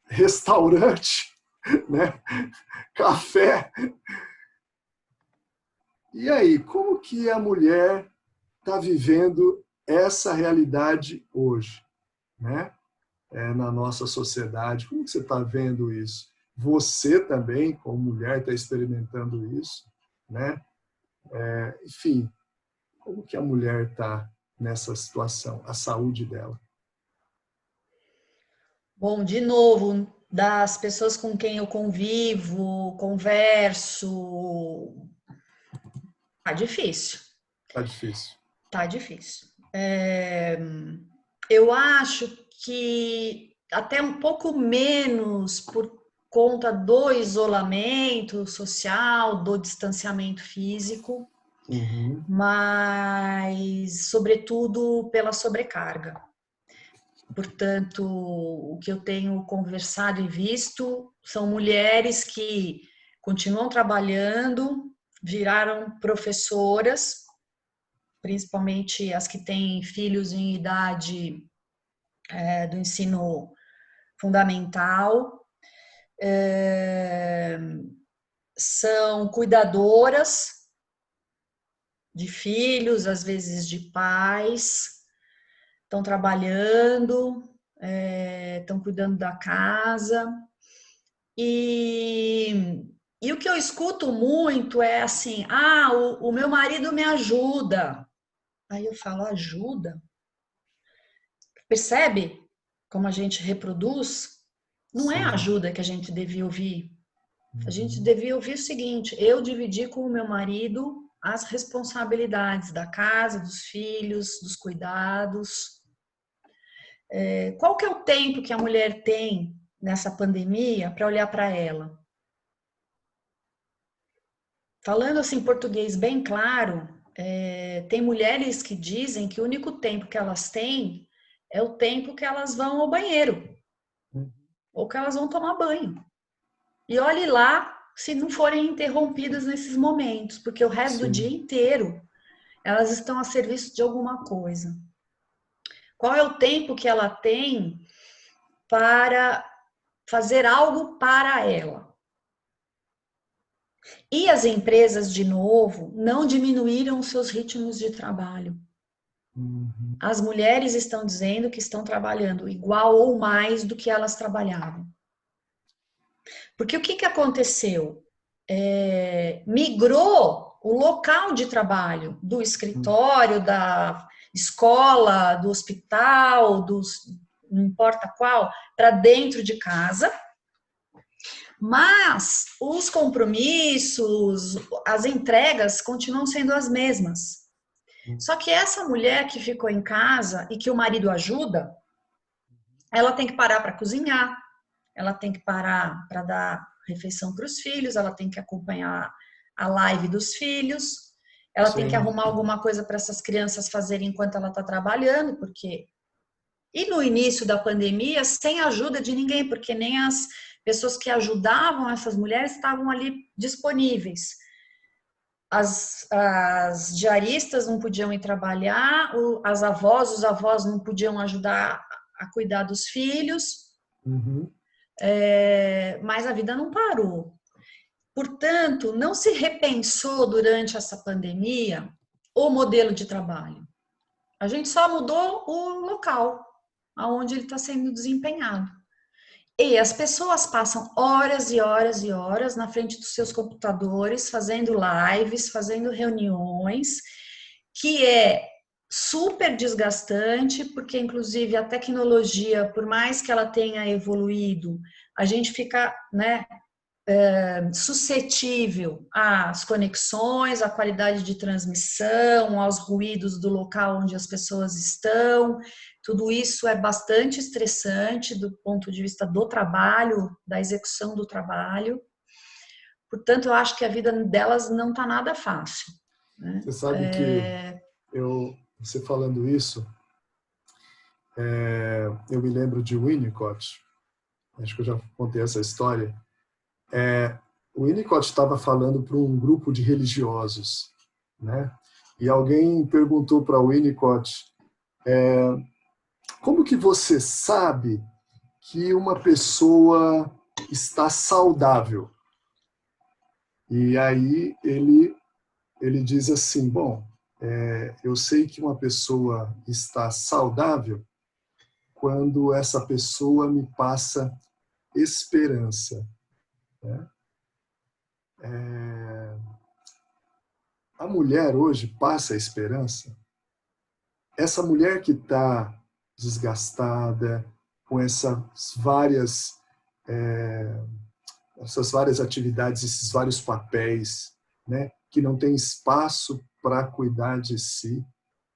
restaurante, né? Café. E aí, como que a mulher está vivendo essa realidade hoje, né? Na nossa sociedade? Como que você está vendo isso? Você também, como mulher, está experimentando isso, né? Enfim, como que a mulher está nessa situação, a saúde dela? Bom, de novo, das pessoas com quem eu convivo, converso, tá difícil. Tá difícil. Tá difícil. Eu acho que até um pouco menos por conta do isolamento social, do distanciamento físico, mas, sobretudo, pela sobrecarga. Portanto, o que eu tenho conversado e visto são mulheres que continuam trabalhando, viraram professoras, principalmente as que têm filhos em idade do ensino fundamental, são cuidadoras de filhos, às vezes de pais, estão trabalhando, estão cuidando da casa. E o que eu escuto muito é assim: o meu marido me ajuda, Aí eu falo, ajuda? Percebe como a gente reproduz? Não é Sim. ajuda que a gente devia ouvir. A gente devia ouvir o seguinte: eu dividi com o meu marido as responsabilidades da casa, dos filhos, dos cuidados. Qual que é o tempo que a mulher tem nessa pandemia para olhar para ela? Falando assim português bem claro, tem mulheres que dizem que o único tempo que elas têm é o tempo que elas vão ao banheiro ou que elas vão tomar banho. E olhe lá se não forem interrompidas nesses momentos, porque o resto do dia Sim. inteiro elas estão a serviço de alguma coisa. Qual é o tempo que ela tem para fazer algo para ela? E as empresas, de novo, não diminuíram os seus ritmos de trabalho. Uhum. As mulheres estão dizendo que estão trabalhando igual ou mais do que elas trabalhavam. Porque o que aconteceu? Migrou o local de trabalho do escritório, da escola, do hospital, não importa qual, para dentro de casa. Mas os compromissos, as entregas continuam sendo as mesmas. Só que essa mulher que ficou em casa e que o marido ajuda, ela tem que parar para cozinhar, ela tem que parar para dar refeição para os filhos, ela tem que acompanhar a live dos filhos, ela tem que Sim. arrumar alguma coisa para essas crianças fazerem enquanto ela está trabalhando, porque... E no início da pandemia, sem ajuda de ninguém, porque nem as pessoas que ajudavam essas mulheres estavam ali disponíveis. As diaristas não podiam ir trabalhar, as avós, os avós não podiam ajudar a cuidar dos filhos, Uhum. mas a vida não parou. Portanto, não se repensou durante essa pandemia o modelo de trabalho. A gente só mudou o local aonde ele está sendo desempenhado. E as pessoas passam horas e horas e horas na frente dos seus computadores, fazendo lives, fazendo reuniões, que é super desgastante, porque inclusive a tecnologia, por mais que ela tenha evoluído, a gente fica, né, suscetível às conexões, à qualidade de transmissão, aos ruídos do local onde as pessoas estão. Tudo isso é bastante estressante do ponto de vista do trabalho, da execução do trabalho. Portanto, eu acho que a vida delas não está nada fácil, né? Você sabe que você falando isso, eu me lembro de Winnicott. Acho que eu já contei essa história. O Winnicott estava falando para um grupo de religiosos, né? E alguém perguntou para o Winnicott, como que você sabe que uma pessoa está saudável? E aí ele diz assim, bom, eu sei que uma pessoa está saudável quando essa pessoa me passa esperança, né? A mulher hoje passa esperança. Essa mulher que está desgastada, com essas várias atividades, esses vários papéis, né, que não tem espaço para cuidar de si.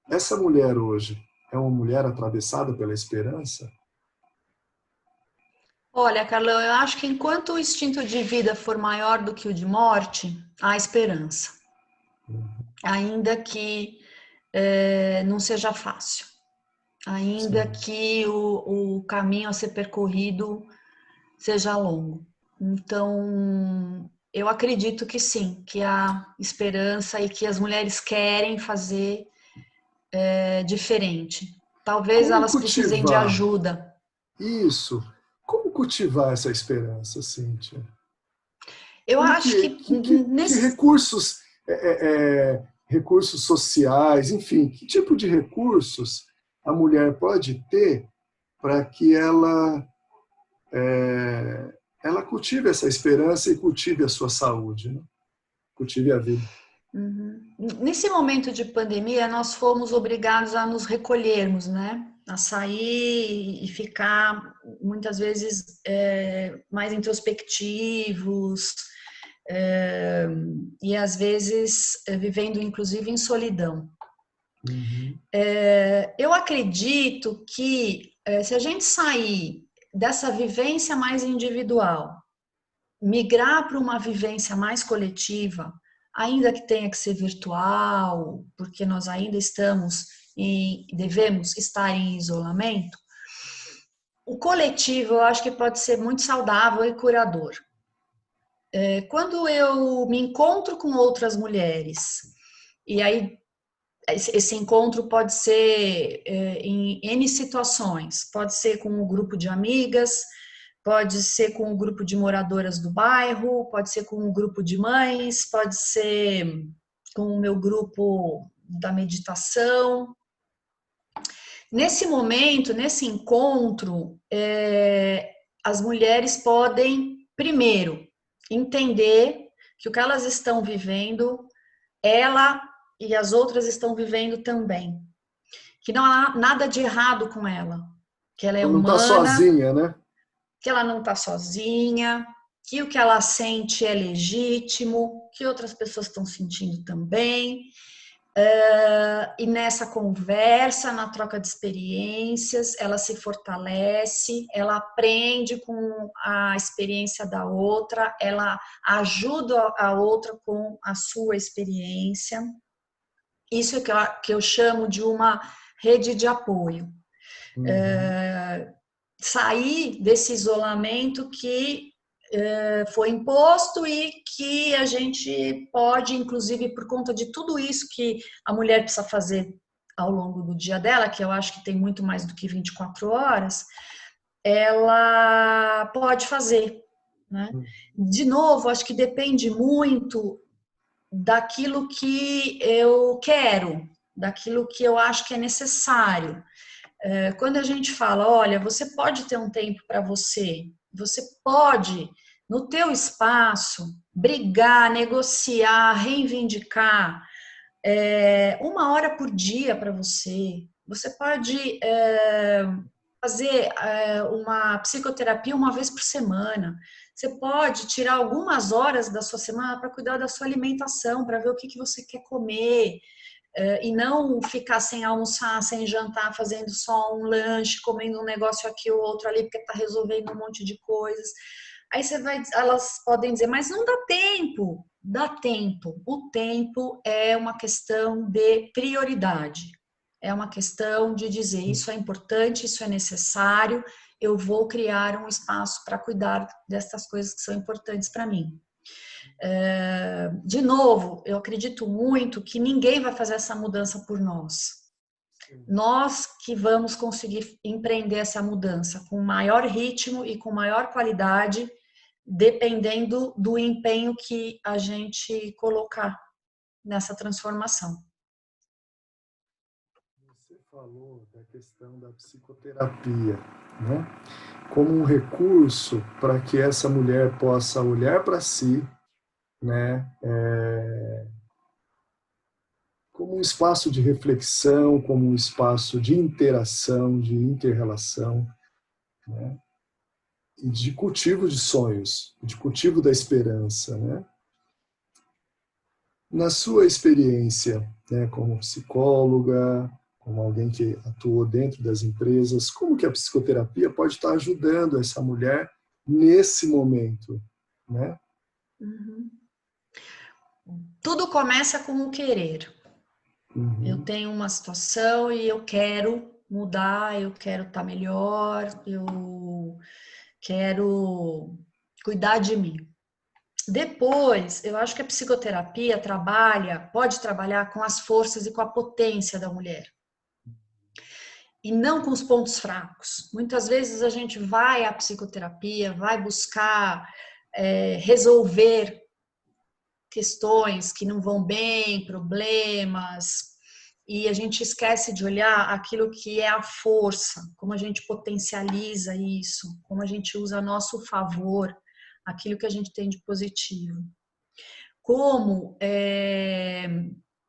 Essa mulher hoje é uma mulher atravessada pela esperança? Olha, Carlão, eu acho que enquanto o instinto de vida for maior do que o de morte, há esperança. Ainda que não seja fácil. Ainda Sim. que o caminho a ser percorrido seja longo. Então, eu acredito que sim, que há esperança e que as mulheres querem fazer diferente. Talvez Como elas precisem de cultivar ajuda. isso? Como cultivar essa esperança, Cíntia? Eu Como acho que, que que, que, que recursos, recursos sociais, enfim, que tipo de recursos a mulher pode ter para que ela cultive essa esperança e cultive a sua saúde, né? Cultive a vida. Uhum. Nesse momento de pandemia, nós fomos obrigados a nos recolhermos, né? A sair e ficar, muitas vezes, mais introspectivos, e às vezes vivendo, inclusive, em solidão. Uhum. Eu acredito que se a gente sair dessa vivência mais individual, migrar para uma vivência mais coletiva, ainda que tenha que ser virtual, porque nós ainda estamos e devemos estar em isolamento, o coletivo eu acho que pode ser muito saudável e curador. Quando eu me encontro com outras mulheres, e aí esse encontro pode ser em N situações, pode ser com um grupo de amigas, pode ser com um grupo de moradoras do bairro, pode ser com um grupo de mães, pode ser com o meu grupo da meditação. Nesse momento, nesse encontro, as mulheres podem, primeiro, entender que o que elas estão vivendo, ela e as outras estão vivendo também. Que não há nada de errado com ela, que ela é Ela não está humana, sozinha, né? que ela não está sozinha, que o que ela sente é legítimo, que outras pessoas estão sentindo também. E nessa conversa, na troca de experiências, ela se fortalece, ela aprende com a experiência da outra, ela ajuda a outra com a sua experiência. Isso é que eu chamo de uma rede de apoio. Uhum. Sair desse isolamento que foi imposto e que a gente pode, inclusive, por conta de tudo isso que a mulher precisa fazer ao longo do dia dela, que eu acho que tem muito mais do que 24 horas, ela pode fazer, né? De novo, acho que depende muito daquilo que eu quero, daquilo que eu acho que é necessário. Quando a gente fala, olha, você pode ter um tempo para você, você pode, no teu espaço, brigar, negociar, reivindicar, 1 hora por dia para você. Você pode fazer uma psicoterapia uma vez por semana. Você pode tirar algumas horas da sua semana para cuidar da sua alimentação, para ver o que você quer comer, e não ficar sem almoçar, sem jantar, fazendo só um lanche, comendo um negócio aqui ou outro ali, porque está resolvendo um monte de coisas. Aí elas podem dizer, mas não dá tempo. Dá tempo. O tempo é uma questão de prioridade. É uma questão de dizer, isso é importante, isso é necessário, eu vou criar um espaço para cuidar dessas coisas que são importantes para mim. De novo, eu acredito muito que ninguém vai fazer essa mudança por nós. Nós que vamos conseguir empreender essa mudança com maior ritmo e com maior qualidade, dependendo do empenho que a gente colocar nessa transformação. Você falou da questão da psicoterapia, né? Como um recurso para que essa mulher possa olhar para si, né? Como um espaço de reflexão, como um espaço de interação, de inter-relação, né? E de cultivo de sonhos, de cultivo da esperança, né? Na sua experiência, né, como psicóloga, como alguém que atuou dentro das empresas, como que a psicoterapia pode estar ajudando essa mulher nesse momento, né? Uhum. Tudo começa com o querer. Eu Uhum. tenho uma situação e eu quero mudar, eu quero estar melhor, eu quero cuidar de mim. Depois, eu acho que a psicoterapia pode trabalhar com as forças e com a potência da mulher. E não com os pontos fracos. Muitas vezes a gente vai à psicoterapia, vai buscar resolver questões que não vão bem, problemas, e a gente esquece de olhar aquilo que é a força, como a gente potencializa isso, como a gente usa a nosso favor, aquilo que a gente tem de positivo. como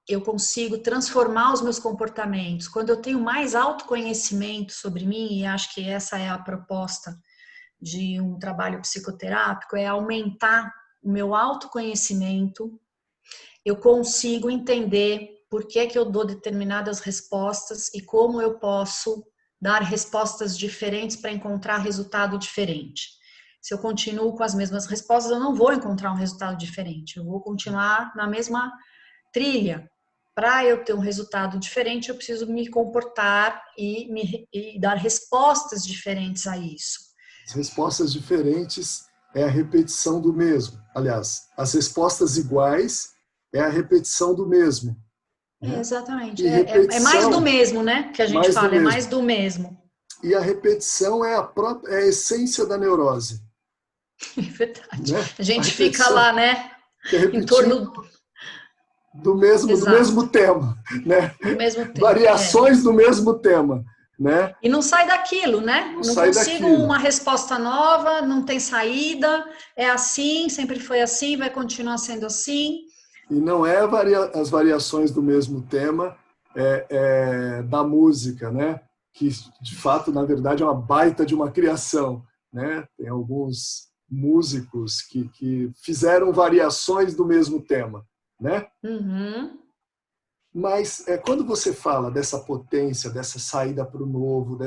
eu consigo transformar os meus comportamentos. Quando eu tenho mais autoconhecimento sobre mim, e acho que essa é a proposta de um trabalho psicoterápico, é aumentar o meu autoconhecimento, eu consigo entender por que eu dou determinadas respostas e como eu posso dar respostas diferentes para encontrar resultado diferente. Se eu continuo com as mesmas respostas, eu não vou encontrar um resultado diferente, eu vou continuar na mesma trilha. Para eu ter um resultado diferente, eu preciso me comportar e dar respostas diferentes a isso. As respostas diferentes é a repetição do mesmo. Aliás, as respostas iguais é a repetição do mesmo. Né? Exatamente. É mais do mesmo, né? Que a gente fala, é mais do mesmo. E a repetição é a essência da neurose. É verdade. Né? A gente fica lá, né? Em torno do mesmo tema, né? Do mesmo tema. Variações do mesmo tema, né? E não sai daquilo, né? Não consigo uma resposta nova, não tem saída, é assim, sempre foi assim, vai continuar sendo assim. E não é as variações do mesmo tema da música, né? Que, de fato, na verdade, é uma baita de uma criação, né? Tem alguns músicos que fizeram variações do mesmo tema, né? Uhum. Mas quando você fala dessa potência, dessa saída para o novo,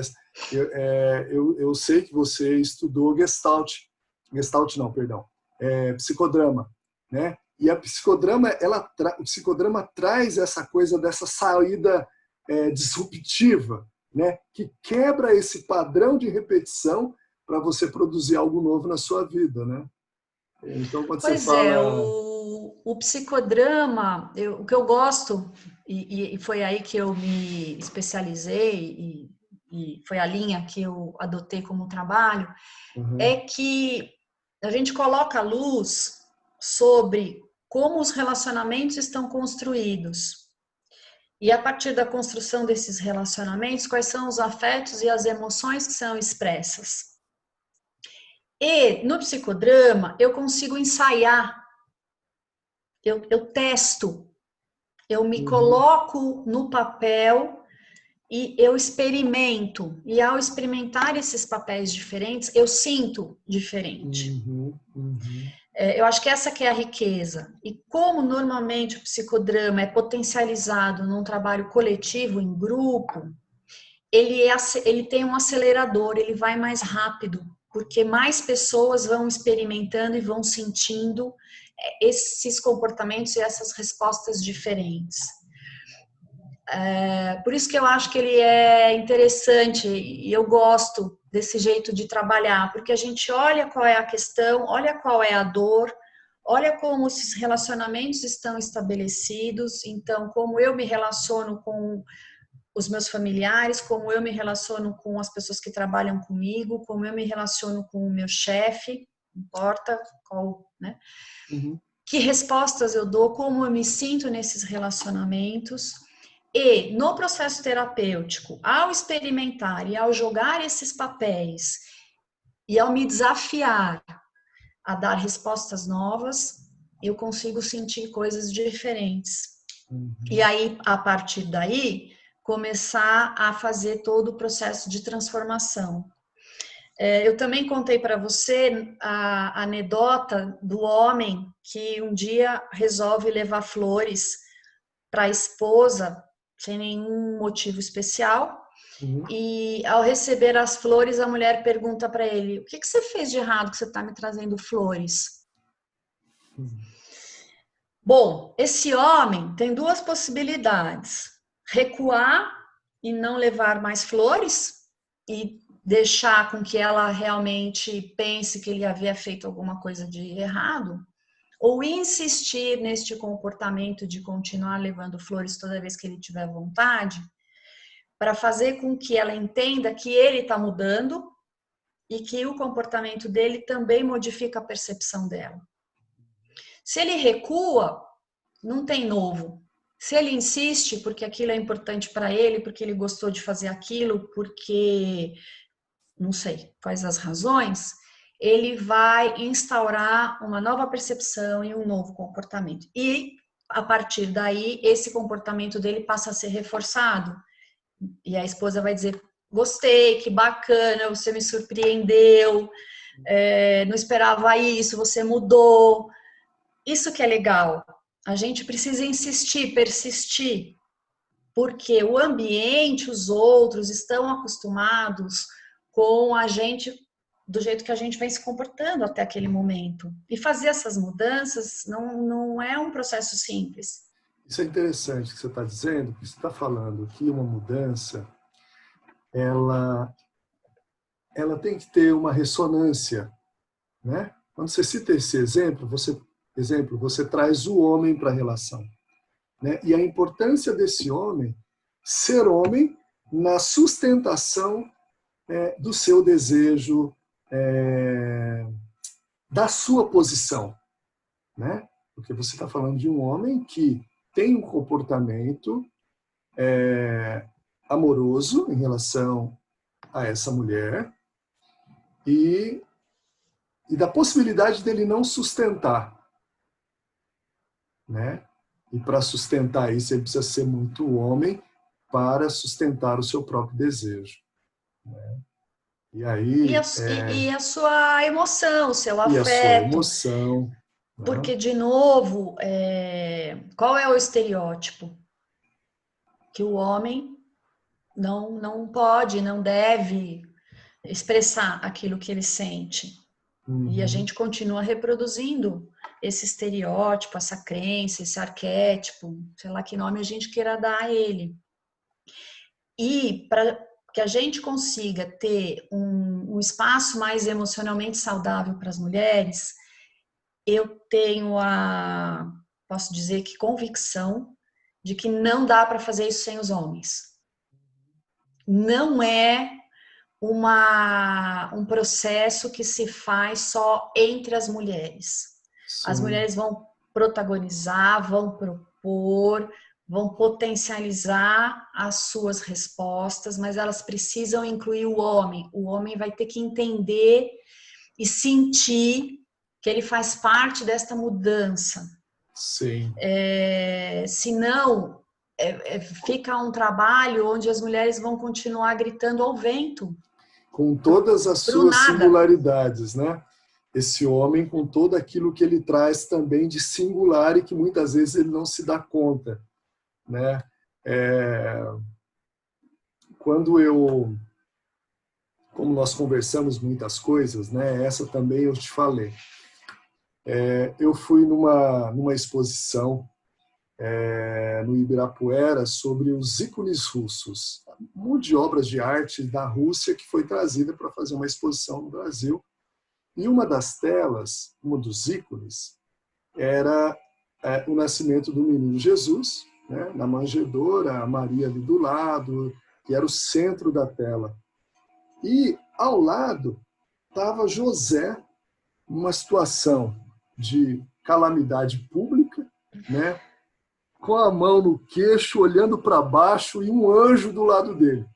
eu sei que você estudou psicodrama, né? E a psicodrama, o psicodrama traz essa coisa dessa saída disruptiva, né? Que quebra esse padrão de repetição para você produzir algo novo na sua vida, né? Então, quando você fala... O psicodrama, o que eu gosto, e foi aí que eu me especializei, e foi a linha que eu adotei como trabalho, é que a gente coloca a luz sobre como os relacionamentos estão construídos. E a partir da construção desses relacionamentos, quais são os afetos e as emoções que são expressas. E no psicodrama, eu consigo ensaiar, eu testo, eu me coloco no papel e eu experimento. E ao experimentar esses papéis diferentes, eu sinto diferente. Eu acho que essa que é a riqueza. E como normalmente o psicodrama é potencializado num trabalho coletivo, em grupo, ele tem um acelerador, ele vai mais rápido, porque mais pessoas vão experimentando e vão sentindo esses comportamentos e essas respostas diferentes. Por isso que eu acho que ele é interessante e eu gosto desse jeito de trabalhar, porque a gente olha qual é a questão, olha qual é a dor, olha como esses relacionamentos estão estabelecidos, então como eu me relaciono com os meus familiares, como eu me relaciono com as pessoas que trabalham comigo, como eu me relaciono com o meu chefe, não importa qual, né? Que respostas eu dou, como eu me sinto nesses relacionamentos. E no processo terapêutico, ao experimentar e ao jogar esses papéis e ao me desafiar a dar respostas novas, eu consigo sentir coisas diferentes. E aí, a partir daí, começar a fazer todo o processo de transformação. Eu também contei para você a anedota do homem que um dia resolve levar flores para a esposa, sem nenhum motivo especial, e ao receber as flores, a mulher pergunta para ele: o que você fez de errado que você está me trazendo flores? Bom, esse homem tem duas possibilidades: recuar e não levar mais flores e deixar com que ela realmente pense que ele havia feito alguma coisa de errado, ou insistir neste comportamento de continuar levando flores toda vez que ele tiver vontade, para fazer com que ela entenda que ele está mudando e que o comportamento dele também modifica a percepção dela. Se ele recua, não tem novo. Se ele insiste, porque aquilo é importante para ele, porque ele gostou de fazer aquilo, porque não sei quais as razões, ele vai instaurar uma nova percepção e um novo comportamento. E, a partir daí, esse comportamento dele passa a ser reforçado. E a esposa vai dizer, gostei, que bacana, você me surpreendeu, não esperava isso, você mudou. Isso que é legal. A gente precisa insistir, persistir, porque o ambiente, os outros estão acostumados com a gente do jeito que a gente vem se comportando até aquele momento. E fazer essas mudanças não é um processo simples. Isso é interessante que você está dizendo, porque você está falando que uma mudança, ela tem que ter uma ressonância, né? Quando você cita esse exemplo, você traz o homem para a relação, né? E a importância desse homem ser homem na sustentação do seu desejo, da sua posição, né? Porque você está falando de um homem que tem um comportamento amoroso em relação a essa mulher e da possibilidade dele não sustentar, né? E para sustentar isso, ele precisa ser muito homem para sustentar o seu próprio desejo, né? E aí... E a sua emoção, o seu afeto. E a sua emoção. Né? Porque, de novo, qual é o estereótipo? Que o homem não pode, não deve expressar aquilo que ele sente. Uhum. E a gente continua reproduzindo esse estereótipo, essa crença, esse arquétipo, sei lá que nome a gente queira dar a ele. E para que a gente consiga ter um espaço mais emocionalmente saudável para as mulheres, eu tenho posso dizer que convicção de que não dá para fazer isso sem os homens. Não é um processo que se faz só entre as mulheres. Sim. As mulheres vão protagonizar, vão propor, vão potencializar as suas respostas, mas elas precisam incluir o homem. O homem vai ter que entender e sentir que ele faz parte desta mudança. Sim. Senão, fica um trabalho onde as mulheres vão continuar gritando ao vento. Com todas as suas singularidades, né? Esse homem com todo aquilo que ele traz também de singular e que muitas vezes ele não se dá conta, né? Como nós conversamos muitas coisas, né? Essa também eu te falei. Eu fui numa exposição no Ibirapuera sobre os ícones russos, um monte de obras de arte da Rússia que foi trazida para fazer uma exposição no Brasil. E uma das telas, um dos ícones, era o nascimento do menino Jesus, né? Na manjedoura, a Maria ali do lado, que era o centro da tela. E ao lado estava José, numa situação de calamidade pública, né? Com a mão no queixo, olhando para baixo, e um anjo do lado dele.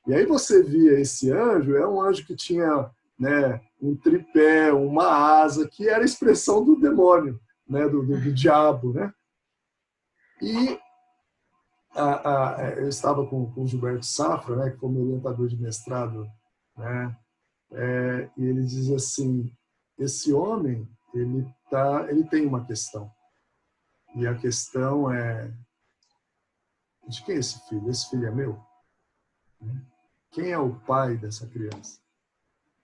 E aí você via esse anjo, é um anjo que tinha, né, um tripé, uma asa, que era a expressão do demônio, né, do diabo. Né? E eu estava com o Gilberto Safra, né, que foi meu orientador de mestrado, né, e ele diz assim, esse homem, ele tem uma questão. E a questão é, de quem é esse filho? Esse filho é meu? Quem é o pai dessa criança?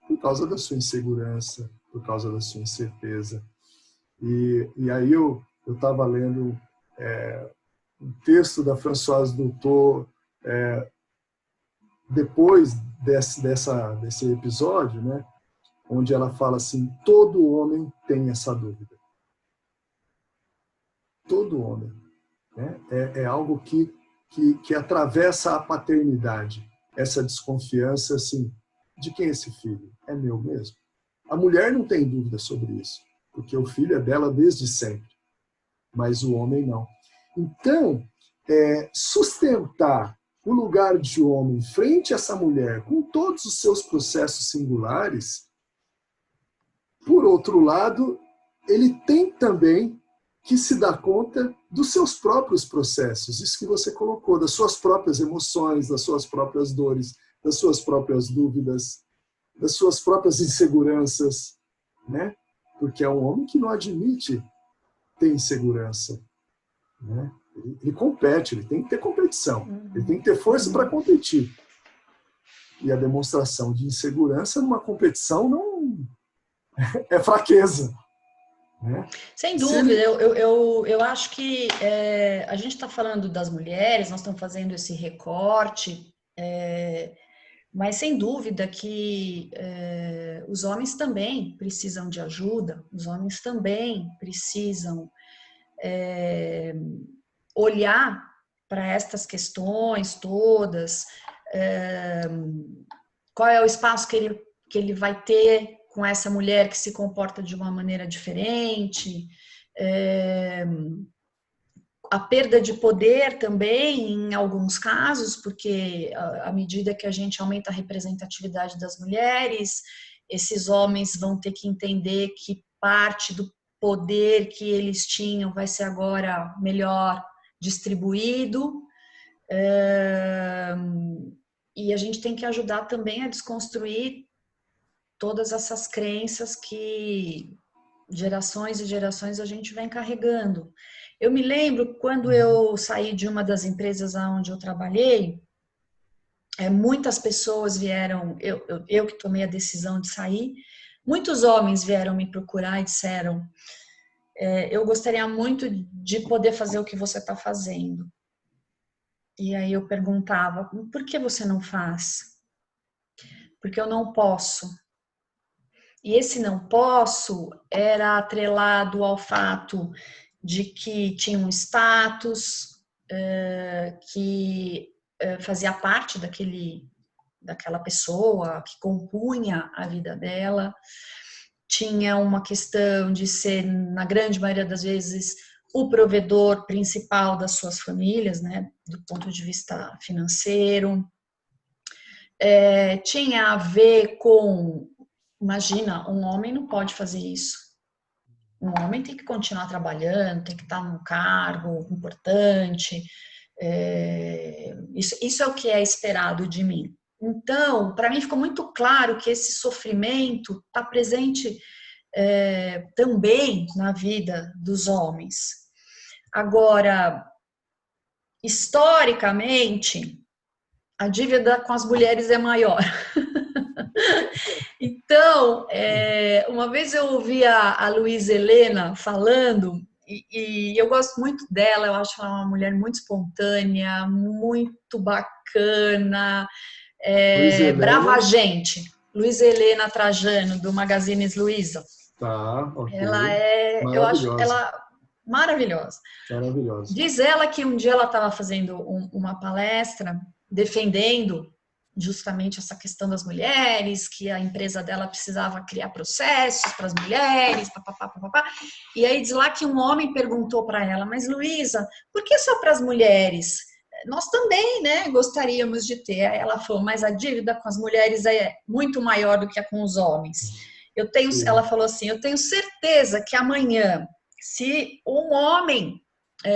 Por causa da sua insegurança, por causa da sua incerteza. E aí eu estava lendo um texto da Françoise Doutor, depois desse episódio, né, onde ela fala assim, todo homem tem essa dúvida. Todo homem. Né? É algo que atravessa a paternidade. Essa desconfiança, assim, de quem é esse filho? É meu mesmo? A mulher não tem dúvida sobre isso, porque o filho é dela desde sempre, mas o homem não. Então, sustentar o lugar de homem frente a essa mulher, com todos os seus processos singulares, por outro lado, ele tem também que se dar conta dos seus próprios processos, isso que você colocou, das suas próprias emoções, das suas próprias dores, das suas próprias dúvidas, das suas próprias inseguranças, né? Porque é um homem que não admite ter insegurança, né? Ele compete, ele tem que ter competição, ele tem que ter força para competir. E a demonstração de insegurança numa competição não é fraqueza. Né? Sem dúvida, eu acho que a gente está falando das mulheres, nós estamos fazendo esse recorte, mas sem dúvida que os homens também precisam de ajuda, os homens também precisam olhar para estas questões todas, qual é o espaço que ele vai ter com essa mulher que se comporta de uma maneira diferente, a perda de poder também, em alguns casos, porque à medida que a gente aumenta a representatividade das mulheres, esses homens vão ter que entender que parte do poder que eles tinham vai ser agora melhor distribuído. E a gente tem que ajudar também a desconstruir todas essas crenças que gerações e gerações a gente vem carregando. Eu me lembro quando eu saí de uma das empresas onde eu trabalhei, muitas pessoas vieram, eu que tomei a decisão de sair, muitos homens vieram me procurar e disseram, eu gostaria muito de poder fazer o que você está fazendo. E aí eu perguntava, por que você não faz? Porque eu não posso. E esse não posso era atrelado ao fato de que tinha um status, que fazia parte daquela pessoa, que compunha a vida dela. Tinha uma questão de ser, na grande maioria das vezes, o provedor principal das suas famílias, né, do ponto de vista financeiro. Tinha a ver com... Imagina, um homem não pode fazer isso. Um homem tem que continuar trabalhando, tem que estar num cargo importante. Isso é o que é esperado de mim. Então, para mim ficou muito claro que esse sofrimento está presente também na vida dos homens. Agora, historicamente, a dívida com as mulheres é maior. Então, uma vez eu ouvi a Luísa Helena falando, e eu gosto muito dela, eu acho ela uma mulher muito espontânea, muito bacana, brava gente. Luísa Helena Trajano, do Magazine Luiza. Tá, ok. Eu acho ela maravilhosa. Maravilhosa. Diz ela que um dia ela estava fazendo uma palestra defendendo justamente essa questão das mulheres, que a empresa dela precisava criar processos para as mulheres, papapá. E aí diz lá que um homem perguntou para ela, mas Luísa, por que só para as mulheres? Nós também, né, gostaríamos de ter. Aí ela falou, mas a dívida com as mulheres é muito maior do que a com os homens. Ela falou assim, eu tenho certeza que amanhã, se um homem,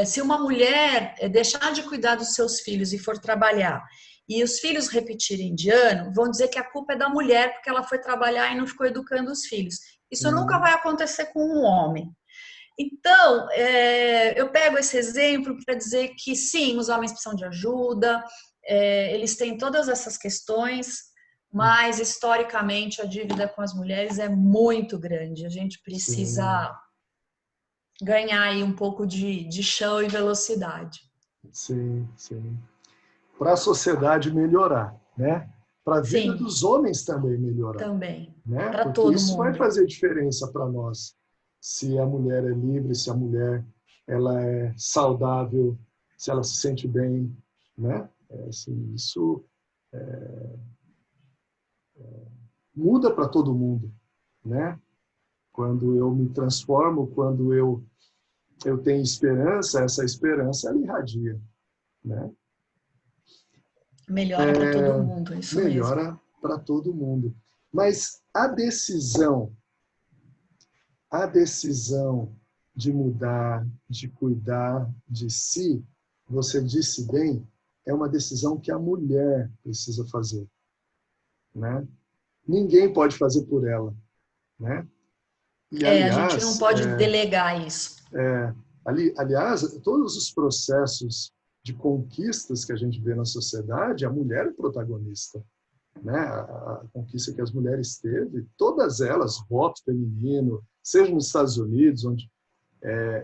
se uma mulher deixar de cuidar dos seus filhos e for trabalhar, e os filhos repetirem de ano, vão dizer que a culpa é da mulher porque ela foi trabalhar e não ficou educando os filhos. Isso nunca vai acontecer com um homem. Então, eu pego esse exemplo para dizer que sim, os homens precisam de ajuda, eles têm todas essas questões, mas historicamente a dívida com as mulheres é muito grande. A gente precisa ganhar aí um pouco de chão e velocidade. Sim, sim. Para a sociedade melhorar, né? Para a vida dos homens também melhorar. Também, né? Para Porque todo isso mundo. vai fazer diferença para nós. Se a mulher é livre, se a mulher ela é saudável, se ela se sente bem, né? Assim, isso muda para todo mundo, né? Quando eu me transformo, quando eu tenho esperança, essa esperança ela irradia, né? Melhora para todo mundo, isso melhora mesmo. para todo mundo. Mas a decisão a decisão de mudar, de cuidar de si, você disse bem, é uma decisão que a mulher precisa fazer, né? Ninguém pode fazer por ela, né? E, A gente não aliás, pode delegar isso. aliás, todos os processos de conquistas que a gente vê na sociedade, a mulher é protagonista, né? A conquista que as mulheres teve, todas elas, voto feminino, seja nos Estados Unidos, onde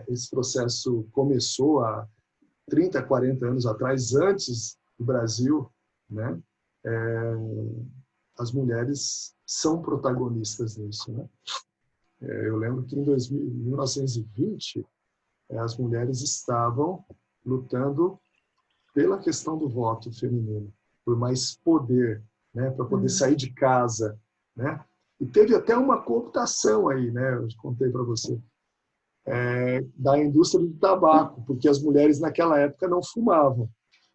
esse processo começou há 30, 40 anos atrás, antes do Brasil, né? As mulheres são protagonistas nisso, né? Eu lembro que em 1920, as mulheres estavam lutando pela questão do voto feminino, por mais poder, né, para poder sair de casa, né? E teve até uma cooptação aí, né? Eu contei para você, da indústria do tabaco, porque as mulheres naquela época não fumavam.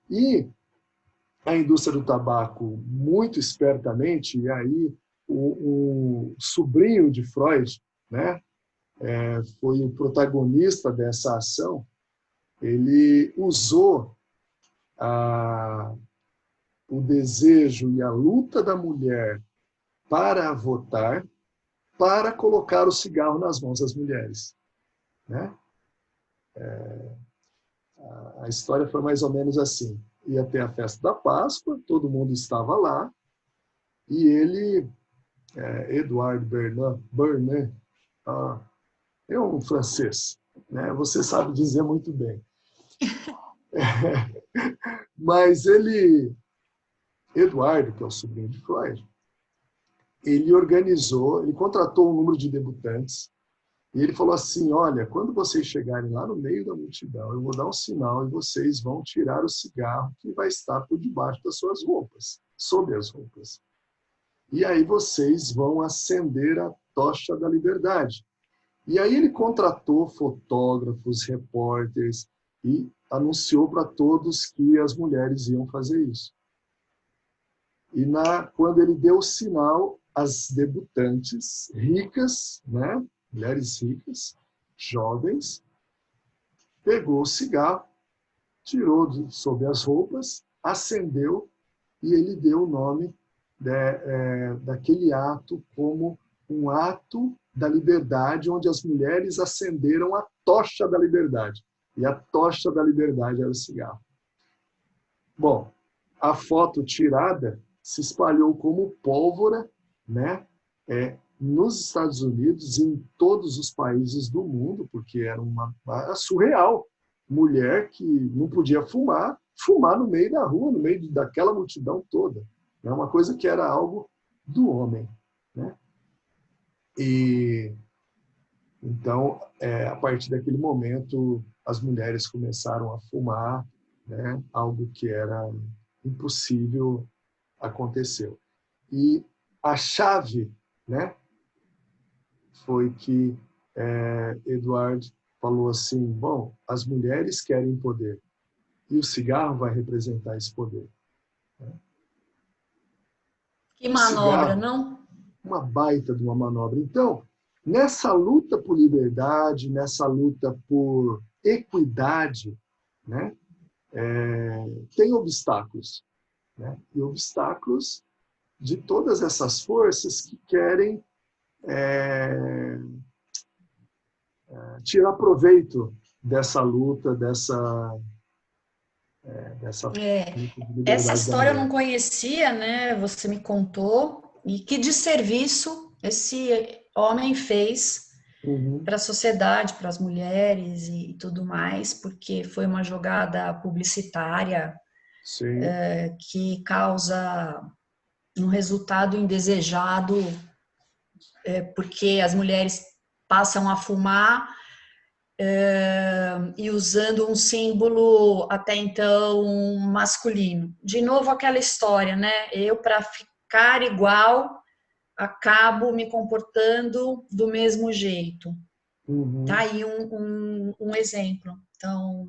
E a indústria do tabaco, muito espertamente, e aí o sobrinho de Freud, né, foi o protagonista dessa ação, ele usou o desejo e a luta da mulher para votar, para colocar o cigarro nas mãos das mulheres, né? A história foi mais ou menos assim. Ia ter a festa da Páscoa, todo mundo estava lá, e ele, Edouard Bernays, é um francês, né? Você sabe dizer muito bem. Mas ele, Eduardo, que é o sobrinho de Freud, ele contratou um número de debutantes, e ele falou assim, olha, quando vocês chegarem lá no meio da multidão, eu vou dar um sinal e vocês vão tirar o cigarro que vai estar por debaixo das suas roupas, sob as roupas. E aí vocês vão acender a tocha da liberdade. E aí ele contratou fotógrafos, repórteres e anunciou para todos que as mulheres iam fazer isso. E quando ele deu o sinal, as debutantes ricas, né, mulheres ricas, jovens, pegou o cigarro, tirou sob as roupas, acendeu e ele deu o nome daquele ato como um ato da liberdade, onde as mulheres acenderam a tocha da liberdade. E a tocha da liberdade era o cigarro. Bom, a foto tirada se espalhou como pólvora, né? Nos Estados Unidos e em todos os países do mundo, porque era surreal. Mulher que não podia fumar no meio da rua, no meio daquela multidão toda. É uma coisa que era algo do homem, né? E então, a partir daquele momento, as mulheres começaram a fumar, né? Algo que era impossível aconteceu. E a chave, né, foi que Eduardo falou assim, bom, as mulheres querem poder e o cigarro vai representar esse poder. Que manobra, cigarro, não? uma baita de uma manobra. Então, nessa luta por liberdade, nessa luta por equidade, né, tem obstáculos, né? E obstáculos de todas essas forças que querem tirar proveito dessa luta, dessa luta de Essa liberdade da história eu não mulher. conhecia, né? Você me contou. E que desserviço esse homem fez Uhum. para a sociedade, para as mulheres e tudo mais, porque foi uma jogada publicitária Sim, que causa um resultado indesejado, porque as mulheres passam a fumar e usando um símbolo até então masculino. De novo aquela história, né? Eu, para ficar igual, acabo me comportando do mesmo jeito. Tá uhum. aí um exemplo. Então,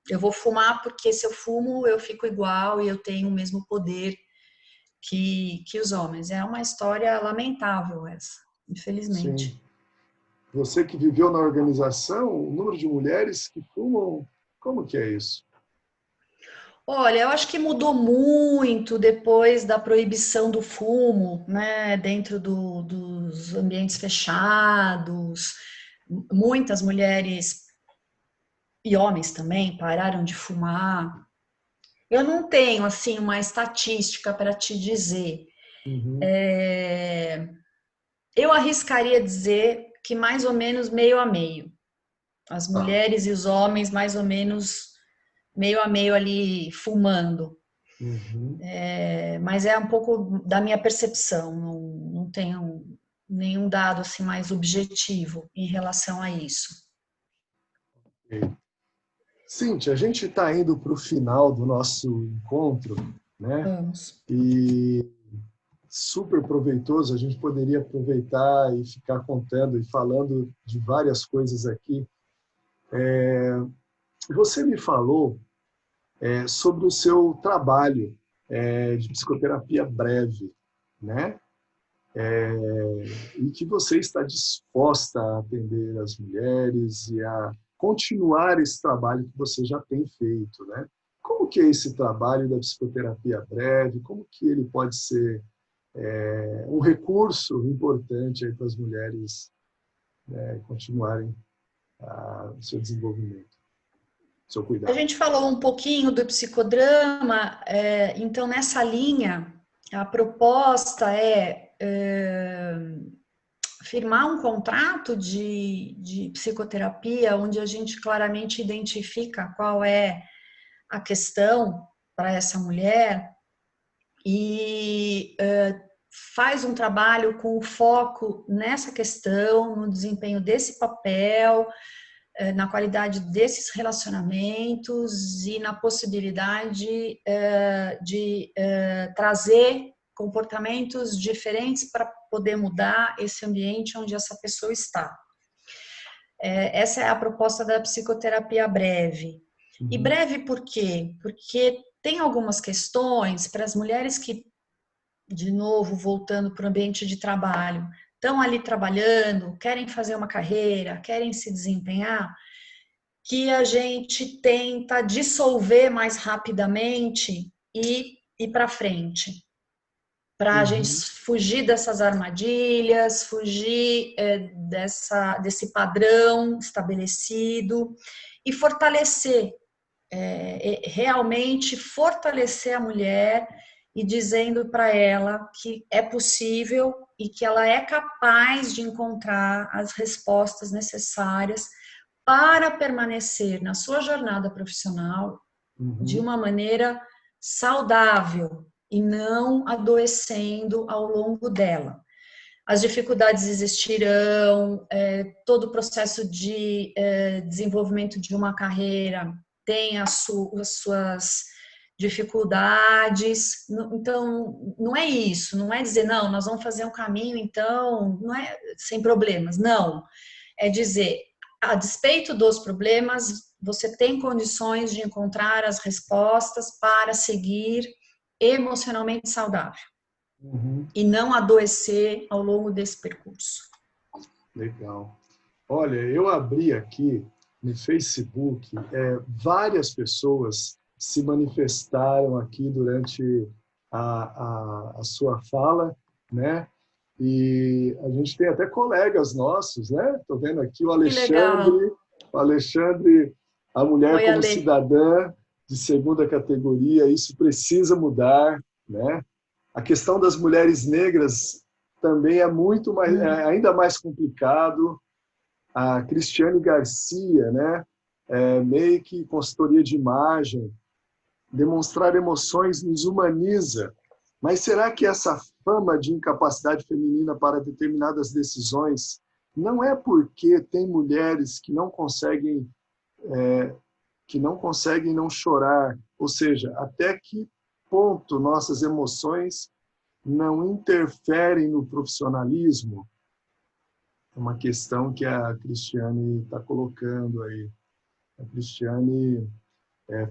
eu vou fumar porque se eu fumo, eu fico igual e eu tenho o mesmo poder que os homens. É uma história lamentável essa, Sim. infelizmente. Você que viveu na organização, o número de mulheres que fumam, como que é isso? Olha, eu acho que mudou muito depois da proibição do fumo, né, dentro dos ambientes fechados. Muitas mulheres e homens também pararam de fumar. Eu não tenho, assim, uma estatística para te dizer. Uhum. Eu arriscaria dizer que mais ou menos meio a meio. As Tá. mulheres e os homens mais ou menos meio a meio ali fumando. Uhum. Mas é um pouco da minha percepção, não tenho nenhum dado assim mais objetivo em relação a isso. Ok. Cíntia, a gente está indo para o final do nosso encontro, né? Vamos. E super proveitoso, a gente poderia aproveitar e ficar contando e falando de várias coisas aqui. Você me falou sobre o seu trabalho de psicoterapia breve, né? E que você está disposta a atender as mulheres e a continuar esse trabalho que você já tem feito, né? Como que é esse trabalho da psicoterapia breve? Como que ele pode ser um recurso importante aí para as mulheres continuarem o seu desenvolvimento, o seu A cuidado? gente falou um pouquinho do psicodrama, então nessa linha, a proposta é firmar um contrato de psicoterapia, onde a gente claramente identifica qual é a questão para essa mulher e faz um trabalho com foco nessa questão, no desempenho desse papel, na qualidade desses relacionamentos e na possibilidade de trazer comportamentos diferentes para poder mudar esse ambiente onde essa pessoa está. Essa é a proposta da psicoterapia breve. E Uhum. breve por quê? Porque tem algumas questões para as mulheres que, de novo, voltando para o ambiente de trabalho, estão ali trabalhando, querem fazer uma carreira, querem se desempenhar, que a gente tenta dissolver mais rapidamente e ir para frente, para a gente Uhum. fugir dessas armadilhas, fugir desse padrão estabelecido e fortalecer, realmente fortalecer a mulher e dizendo para ela que é possível e que ela é capaz de encontrar as respostas necessárias para permanecer na sua jornada profissional de Uhum. uma maneira saudável e não adoecendo ao longo dela. As dificuldades existirão, todo o processo de desenvolvimento de uma carreira tem as suas dificuldades, então não é isso, não é dizer, não, nós vamos fazer um caminho, então, não é sem problemas, não, é dizer, a despeito dos problemas, você tem condições de encontrar as respostas para seguir emocionalmente saudável Uhum. e não adoecer ao longo desse percurso. Legal. Olha, eu abri aqui no Facebook, várias pessoas se manifestaram aqui durante a sua fala, né? E a gente tem até colegas nossos, né? Estou vendo aqui Que legal. O Alexandre, a mulher Oi, como Ale. cidadã de segunda categoria, isso precisa mudar, né? A questão das mulheres negras também é muito mais, ainda mais complicado. A Cristiane Garcia, né? Meio que consultoria de imagem, demonstrar emoções nos humaniza. Mas será que essa fama de incapacidade feminina para determinadas decisões não é porque tem mulheres que não conseguem não chorar? Ou seja, até que ponto nossas emoções não interferem no profissionalismo? É uma questão que a Cristiane está colocando aí. A Cristiane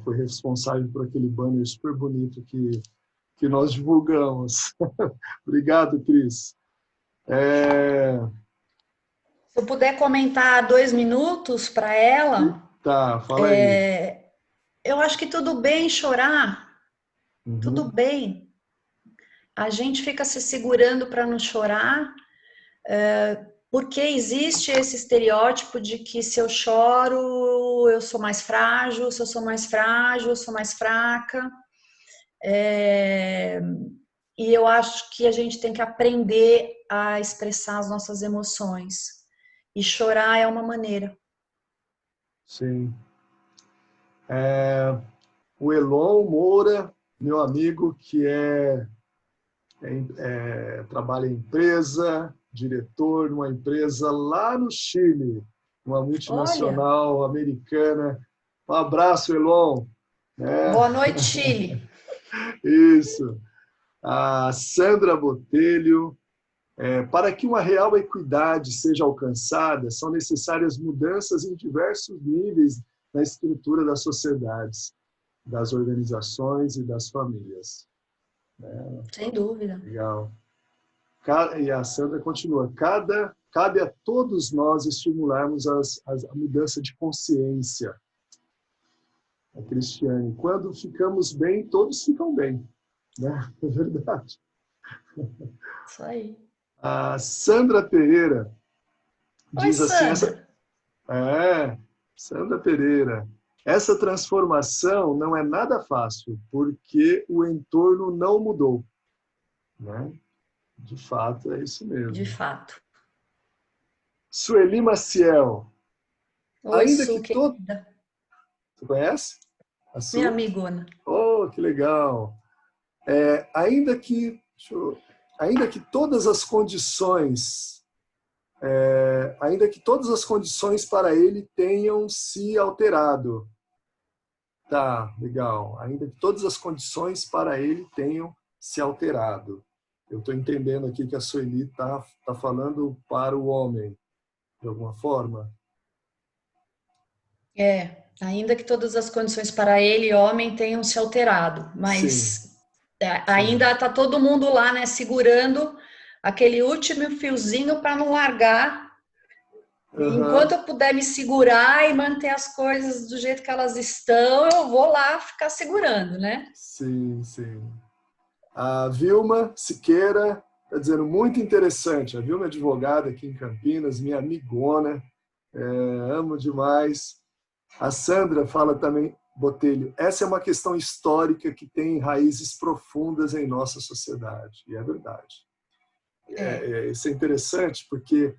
foi responsável por aquele banner super bonito que nós divulgamos. Obrigado, Cris. É... Se eu puder comentar 2 minutos para ela, Tá, fala aí. eu acho que tudo bem chorar, tudo Uhum. bem. A gente fica se segurando para não chorar, porque existe esse estereótipo de que se eu choro, eu sou mais frágil, se eu sou mais frágil, eu sou mais fraca. E eu acho que a gente tem que aprender a expressar as nossas emoções. E chorar é uma maneira. Sim. O Elon Moura, meu amigo, que trabalha em empresa, diretor numa empresa lá no Chile, uma Olha, multinacional americana. Um abraço, Elon. boa noite, Chile. Isso. A Sandra Botelho. Para que uma real equidade seja alcançada, são necessárias mudanças em diversos níveis na estrutura das sociedades, das organizações e das famílias. Sem dúvida. Legal. E a Sandra continua. Cabe a todos nós estimularmos a mudança de consciência. A Cristiane, quando ficamos bem, todos ficam bem. Né? É verdade. Isso aí. A Sandra Pereira Oi, diz assim, Sandra. Sandra Pereira, essa transformação não é nada fácil, porque o entorno não mudou. Né? De fato, é isso De mesmo. fato. Sueli Maciel, Oi, ainda que Su, todo... querida. Você conhece a Minha Su? amigona. Oh, que legal. Ainda que, ainda que todas as condições, ainda que todas as condições para ele tenham se alterado. Tá, legal. Ainda que todas as condições para ele tenham se alterado. Eu estou entendendo aqui que a Sueli tá falando para o homem, de alguma forma. Ainda que todas as condições para ele, homem, tenham se alterado, Sim, mas sim. ainda está todo mundo lá, né, segurando aquele último fiozinho para não largar. Enquanto Uhum. eu puder me segurar e manter as coisas do jeito que elas estão, eu vou lá ficar segurando, né? Sim, sim. A Vilma Siqueira está dizendo muito interessante. A Vilma é advogada aqui em Campinas, minha amigona, amo demais. A Sandra fala também, Botelho, essa é uma questão histórica que tem raízes profundas em nossa sociedade. E é verdade. Isso é interessante porque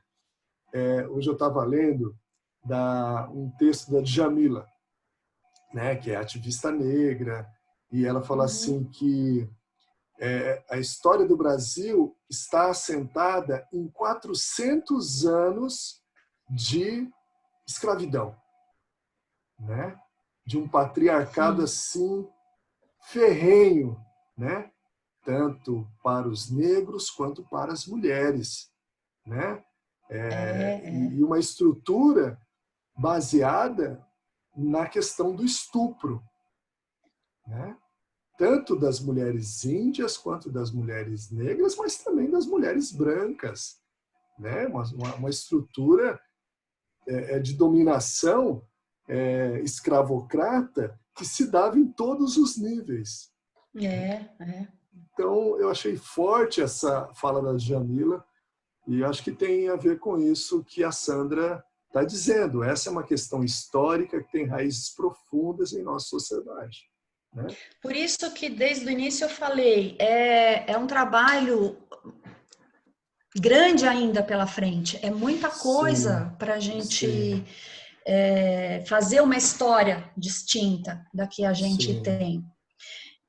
hoje eu estava lendo um texto da Djamila, né, que é ativista negra, e ela fala assim Uhum. que a história do Brasil está assentada em 400 anos de escravidão, né? De um patriarcado Sim. assim ferrenho, né? Tanto para os negros quanto para as mulheres, né? É. E uma estrutura baseada na questão do estupro, né? Tanto das mulheres índias quanto das mulheres negras, mas também das mulheres brancas, né? Uma estrutura de dominação escravocrata que se dava em todos os níveis. É. Então, eu achei forte essa fala da Djamila e acho que tem a ver com isso que a Sandra está dizendo. Essa é uma questão histórica que tem raízes profundas em nossa sociedade. Né? Por isso que desde o início eu falei, é um trabalho grande ainda pela frente, é muita Sim, coisa para a sim, gente fazer uma história distinta da que a gente sim. tem.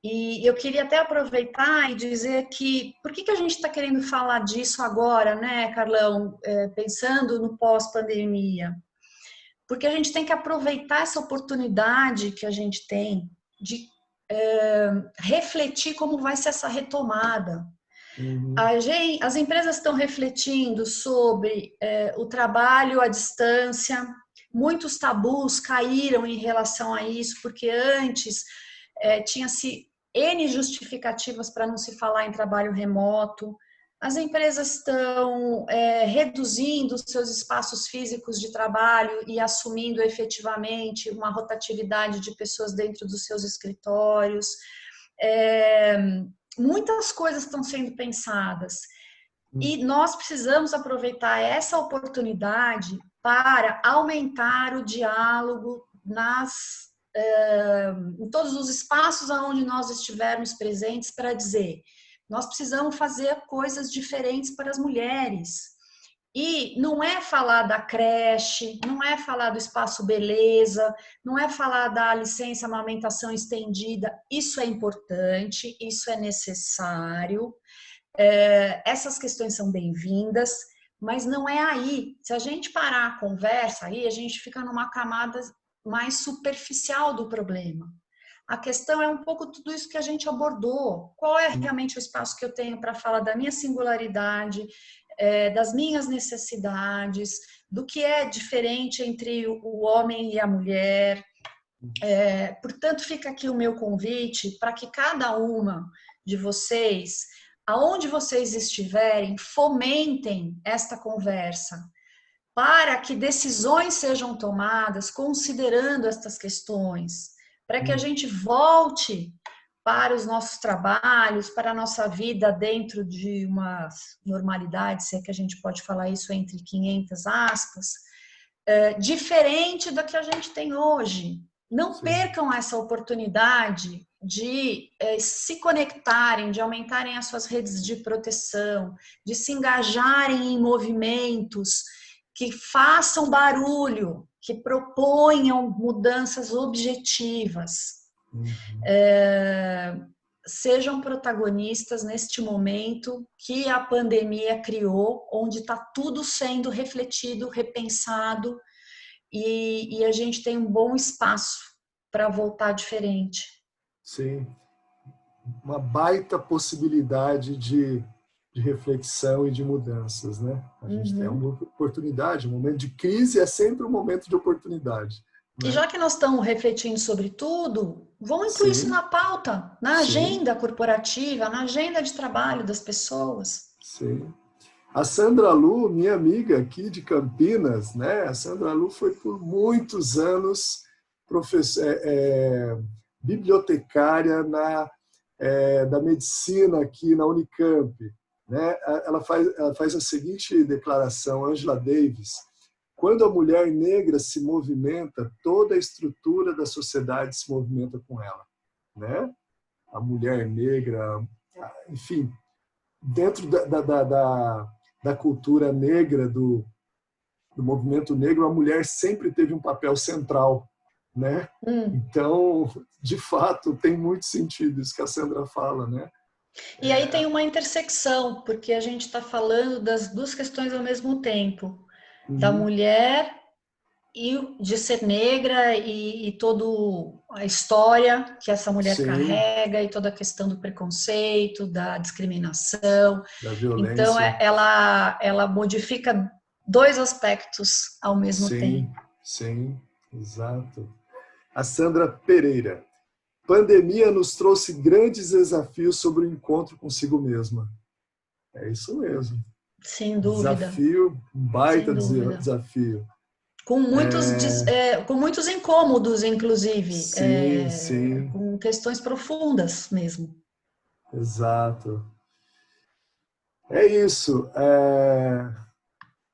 E eu queria até aproveitar e dizer que, por que a gente está querendo falar disso agora, né, Carlão, pensando no pós-pandemia? Porque a gente tem que aproveitar essa oportunidade que a gente tem de refletir como vai ser essa retomada. Uhum. As empresas estão refletindo sobre o trabalho à distância, muitos tabus caíram em relação a isso, porque antes tinha-se N justificativas para não se falar em trabalho remoto. As empresas estão reduzindo os seus espaços físicos de trabalho e assumindo efetivamente uma rotatividade de pessoas dentro dos seus escritórios. Muitas coisas estão sendo pensadas e nós precisamos aproveitar essa oportunidade para aumentar o diálogo em todos os espaços onde nós estivermos presentes para dizer: nós precisamos fazer coisas diferentes para as mulheres. E não é falar da creche, não é falar do espaço beleza, não é falar da licença amamentação estendida. Isso é importante, isso é necessário. Essas questões são bem-vindas, mas não é aí. Se a gente parar a conversa aí, a gente fica numa camada mais superficial do problema. A questão é um pouco tudo isso que a gente abordou. Qual é realmente o espaço que eu tenho para falar da minha singularidade, das minhas necessidades, do que é diferente entre o homem e a mulher. Portanto, fica aqui o meu convite para que cada uma de vocês, aonde vocês estiverem, fomentem esta conversa, para que decisões sejam tomadas considerando estas questões, para que a gente volte para os nossos trabalhos, para a nossa vida dentro de uma normalidade, se é que a gente pode falar isso entre 500 aspas, diferente da que a gente tem hoje. Não percam essa oportunidade de se conectarem, de aumentarem as suas redes de proteção, de se engajarem em movimentos que façam barulho, que proponham mudanças objetivas. Sejam protagonistas neste momento que a pandemia criou, onde está tudo sendo refletido, repensado, e a gente tem um bom espaço para voltar diferente. Sim, uma baita possibilidade de reflexão e de mudanças, né? A gente tem uma oportunidade, um momento de crise é sempre um momento de oportunidade. Né? E já que nós estamos refletindo sobre tudo, vamos incluir isso na pauta, na agenda corporativa, na agenda de trabalho das pessoas. Sim. A Sandra Lu, minha amiga aqui de Campinas, né? A Sandra Lu foi por muitos anos bibliotecária da medicina aqui na Unicamp. Né? Ela faz a seguinte declaração, Angela Davis: quando a mulher negra se movimenta, toda a estrutura da sociedade se movimenta com ela. Né? A mulher negra, enfim, dentro da cultura negra, do movimento negro, a mulher sempre teve um papel central. Né? Então, de fato, tem muito sentido isso que a Sandra fala, né? E aí tem uma intersecção, porque a gente está falando das duas questões ao mesmo tempo, da mulher e de ser negra e toda a história que essa mulher carrega e toda a questão do preconceito, da discriminação. Da violência. Então, ela modifica dois aspectos ao mesmo tempo. Sim, exato. A Sandra Pereira: pandemia nos trouxe grandes desafios sobre o encontro consigo mesma. É isso mesmo. Sem dúvida. Desafio, um baita desafio. Com muitos incômodos, inclusive. Sim. Com questões profundas mesmo. Exato. É isso.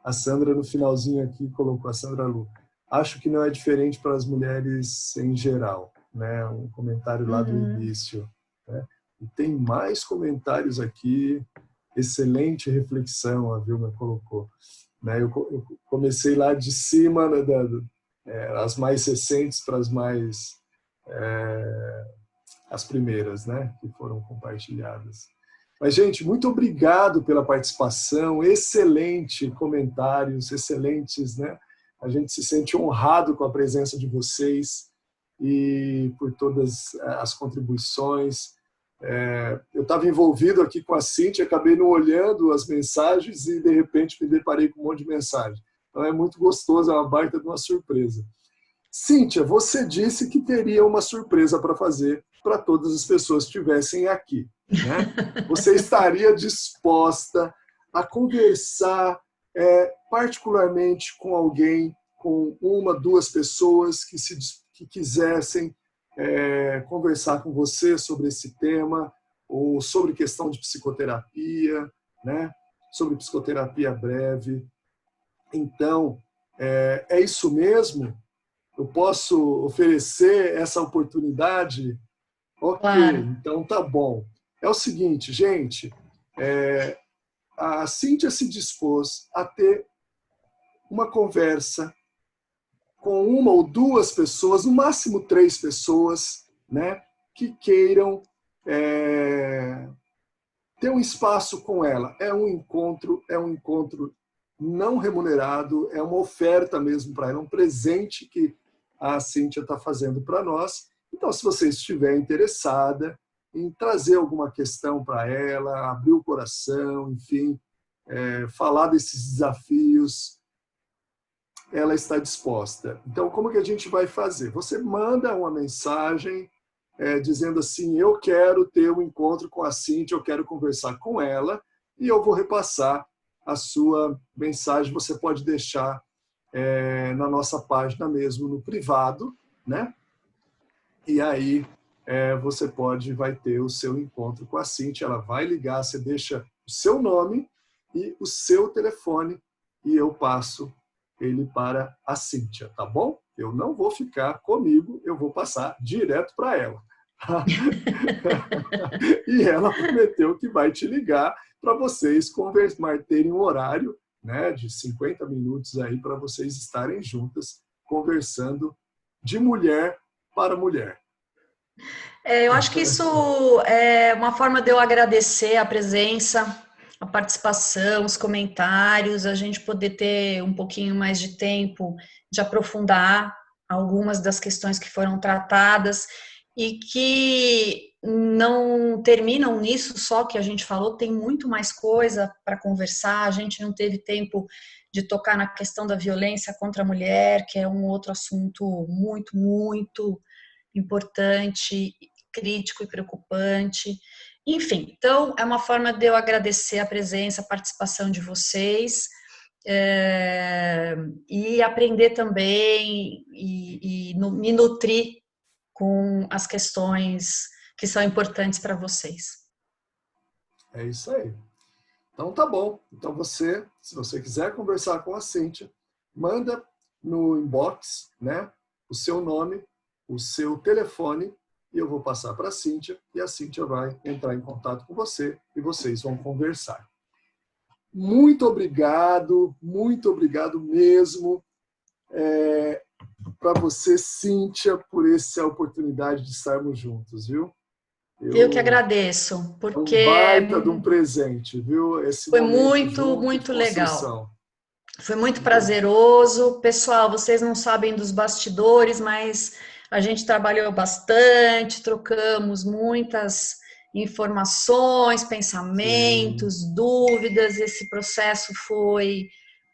A Sandra, no finalzinho aqui, colocou, a Sandra Lu: acho que não é diferente para as mulheres em geral. Né? Um comentário lá do início. Né? E tem mais comentários aqui. Excelente reflexão, a Vilma colocou. Né? Eu comecei lá de cima, as mais recentes para as primeiras, né? Que foram compartilhadas. Mas, gente, muito obrigado pela participação. Excelente comentários, excelentes, né? A gente se sente honrado com a presença de vocês e por todas as contribuições. Eu estava envolvido aqui com a Cíntia, acabei não olhando as mensagens e, de repente, me deparei com um monte de mensagem. Então, é muito gostoso, é uma baita de uma surpresa. Cíntia, você disse que teria uma surpresa para fazer para todas as pessoas que estivessem aqui, né? Você estaria disposta a conversar particularmente com alguém, com uma, duas pessoas que quisessem conversar com você sobre esse tema, ou sobre questão de psicoterapia, né? Sobre psicoterapia breve. Então, é isso mesmo? Eu posso oferecer essa oportunidade? Ok, Claro. então tá bom. É o seguinte, gente, a Cíntia se dispôs a ter uma conversa com uma ou duas pessoas, no máximo 3 pessoas, né, que queiram ter um espaço com ela. É um encontro não remunerado, é uma oferta mesmo para ela, um presente que a Cíntia está fazendo para nós. Então, se você estiver interessada em trazer alguma questão para ela, abrir o coração, enfim, falar desses desafios, ela está disposta. Então, como que a gente vai fazer? Você manda uma mensagem dizendo assim, eu quero ter um encontro com a Cíntia, eu quero conversar com ela, e eu vou repassar a sua mensagem. Você pode deixar na nossa página mesmo, no privado, né? E aí você vai ter o seu encontro com a Cíntia, ela vai ligar, você deixa o seu nome e o seu telefone, e eu passo ele para a Cíntia, tá bom? Eu não vou ficar comigo, eu vou passar direto para ela. E ela prometeu que vai te ligar para vocês terem um horário, né, de 50 minutos aí para vocês estarem juntas conversando de mulher para mulher. Eu acho que isso é uma forma de eu agradecer a presença, a participação, os comentários, a gente poder ter um pouquinho mais de tempo de aprofundar algumas das questões que foram tratadas e que não terminam nisso só que a gente falou, tem muito mais coisa para conversar, a gente não teve tempo de tocar na questão da violência contra a mulher, que é um outro assunto muito, muito importante, crítico e preocupante. Enfim, então é uma forma de eu agradecer a presença, a participação de vocês e aprender também e me nutrir com as questões que são importantes para vocês. É isso aí. Então tá bom. Então se você quiser conversar com a Cíntia, manda no inbox, né, o seu nome, o seu telefone, e eu vou passar para a Cíntia, e a Cíntia vai entrar em contato com você e vocês vão conversar. Muito obrigado mesmo para você, Cíntia, por essa oportunidade de estarmos juntos, viu? Eu que agradeço, porque é um baita de um presente, viu? Esse foi momento muito legal. Foi muito Então, prazeroso. Pessoal, vocês não sabem dos bastidores, mas a gente trabalhou bastante, trocamos muitas informações, pensamentos, dúvidas. Esse processo foi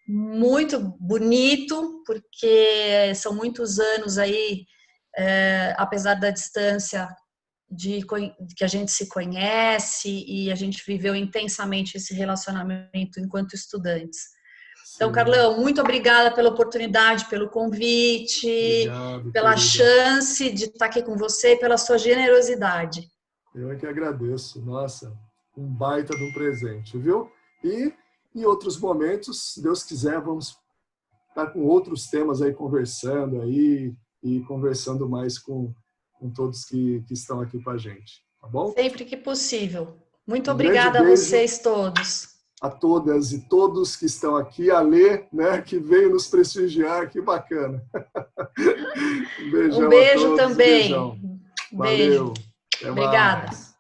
muito bonito, porque são muitos anos aí, apesar da distância, que a gente se conhece e a gente viveu intensamente esse relacionamento enquanto estudantes. Então, Carlão, muito obrigada pela oportunidade, pelo convite, obrigado, pela querida. chance de estar aqui com você e pela sua generosidade. Eu é que agradeço. Nossa, um baita de um presente, viu? E em outros momentos, se Deus quiser, vamos estar com outros temas aí conversando aí e conversando mais com todos que estão aqui com a gente, tá bom? Sempre que possível. Muito obrigada a vocês todos. A todas e todos que estão aqui, a Lê, né, que veio nos prestigiar, que bacana. Um beijo a todos, também. Um beijão. Valeu. Beijo. Até Obrigada. mais.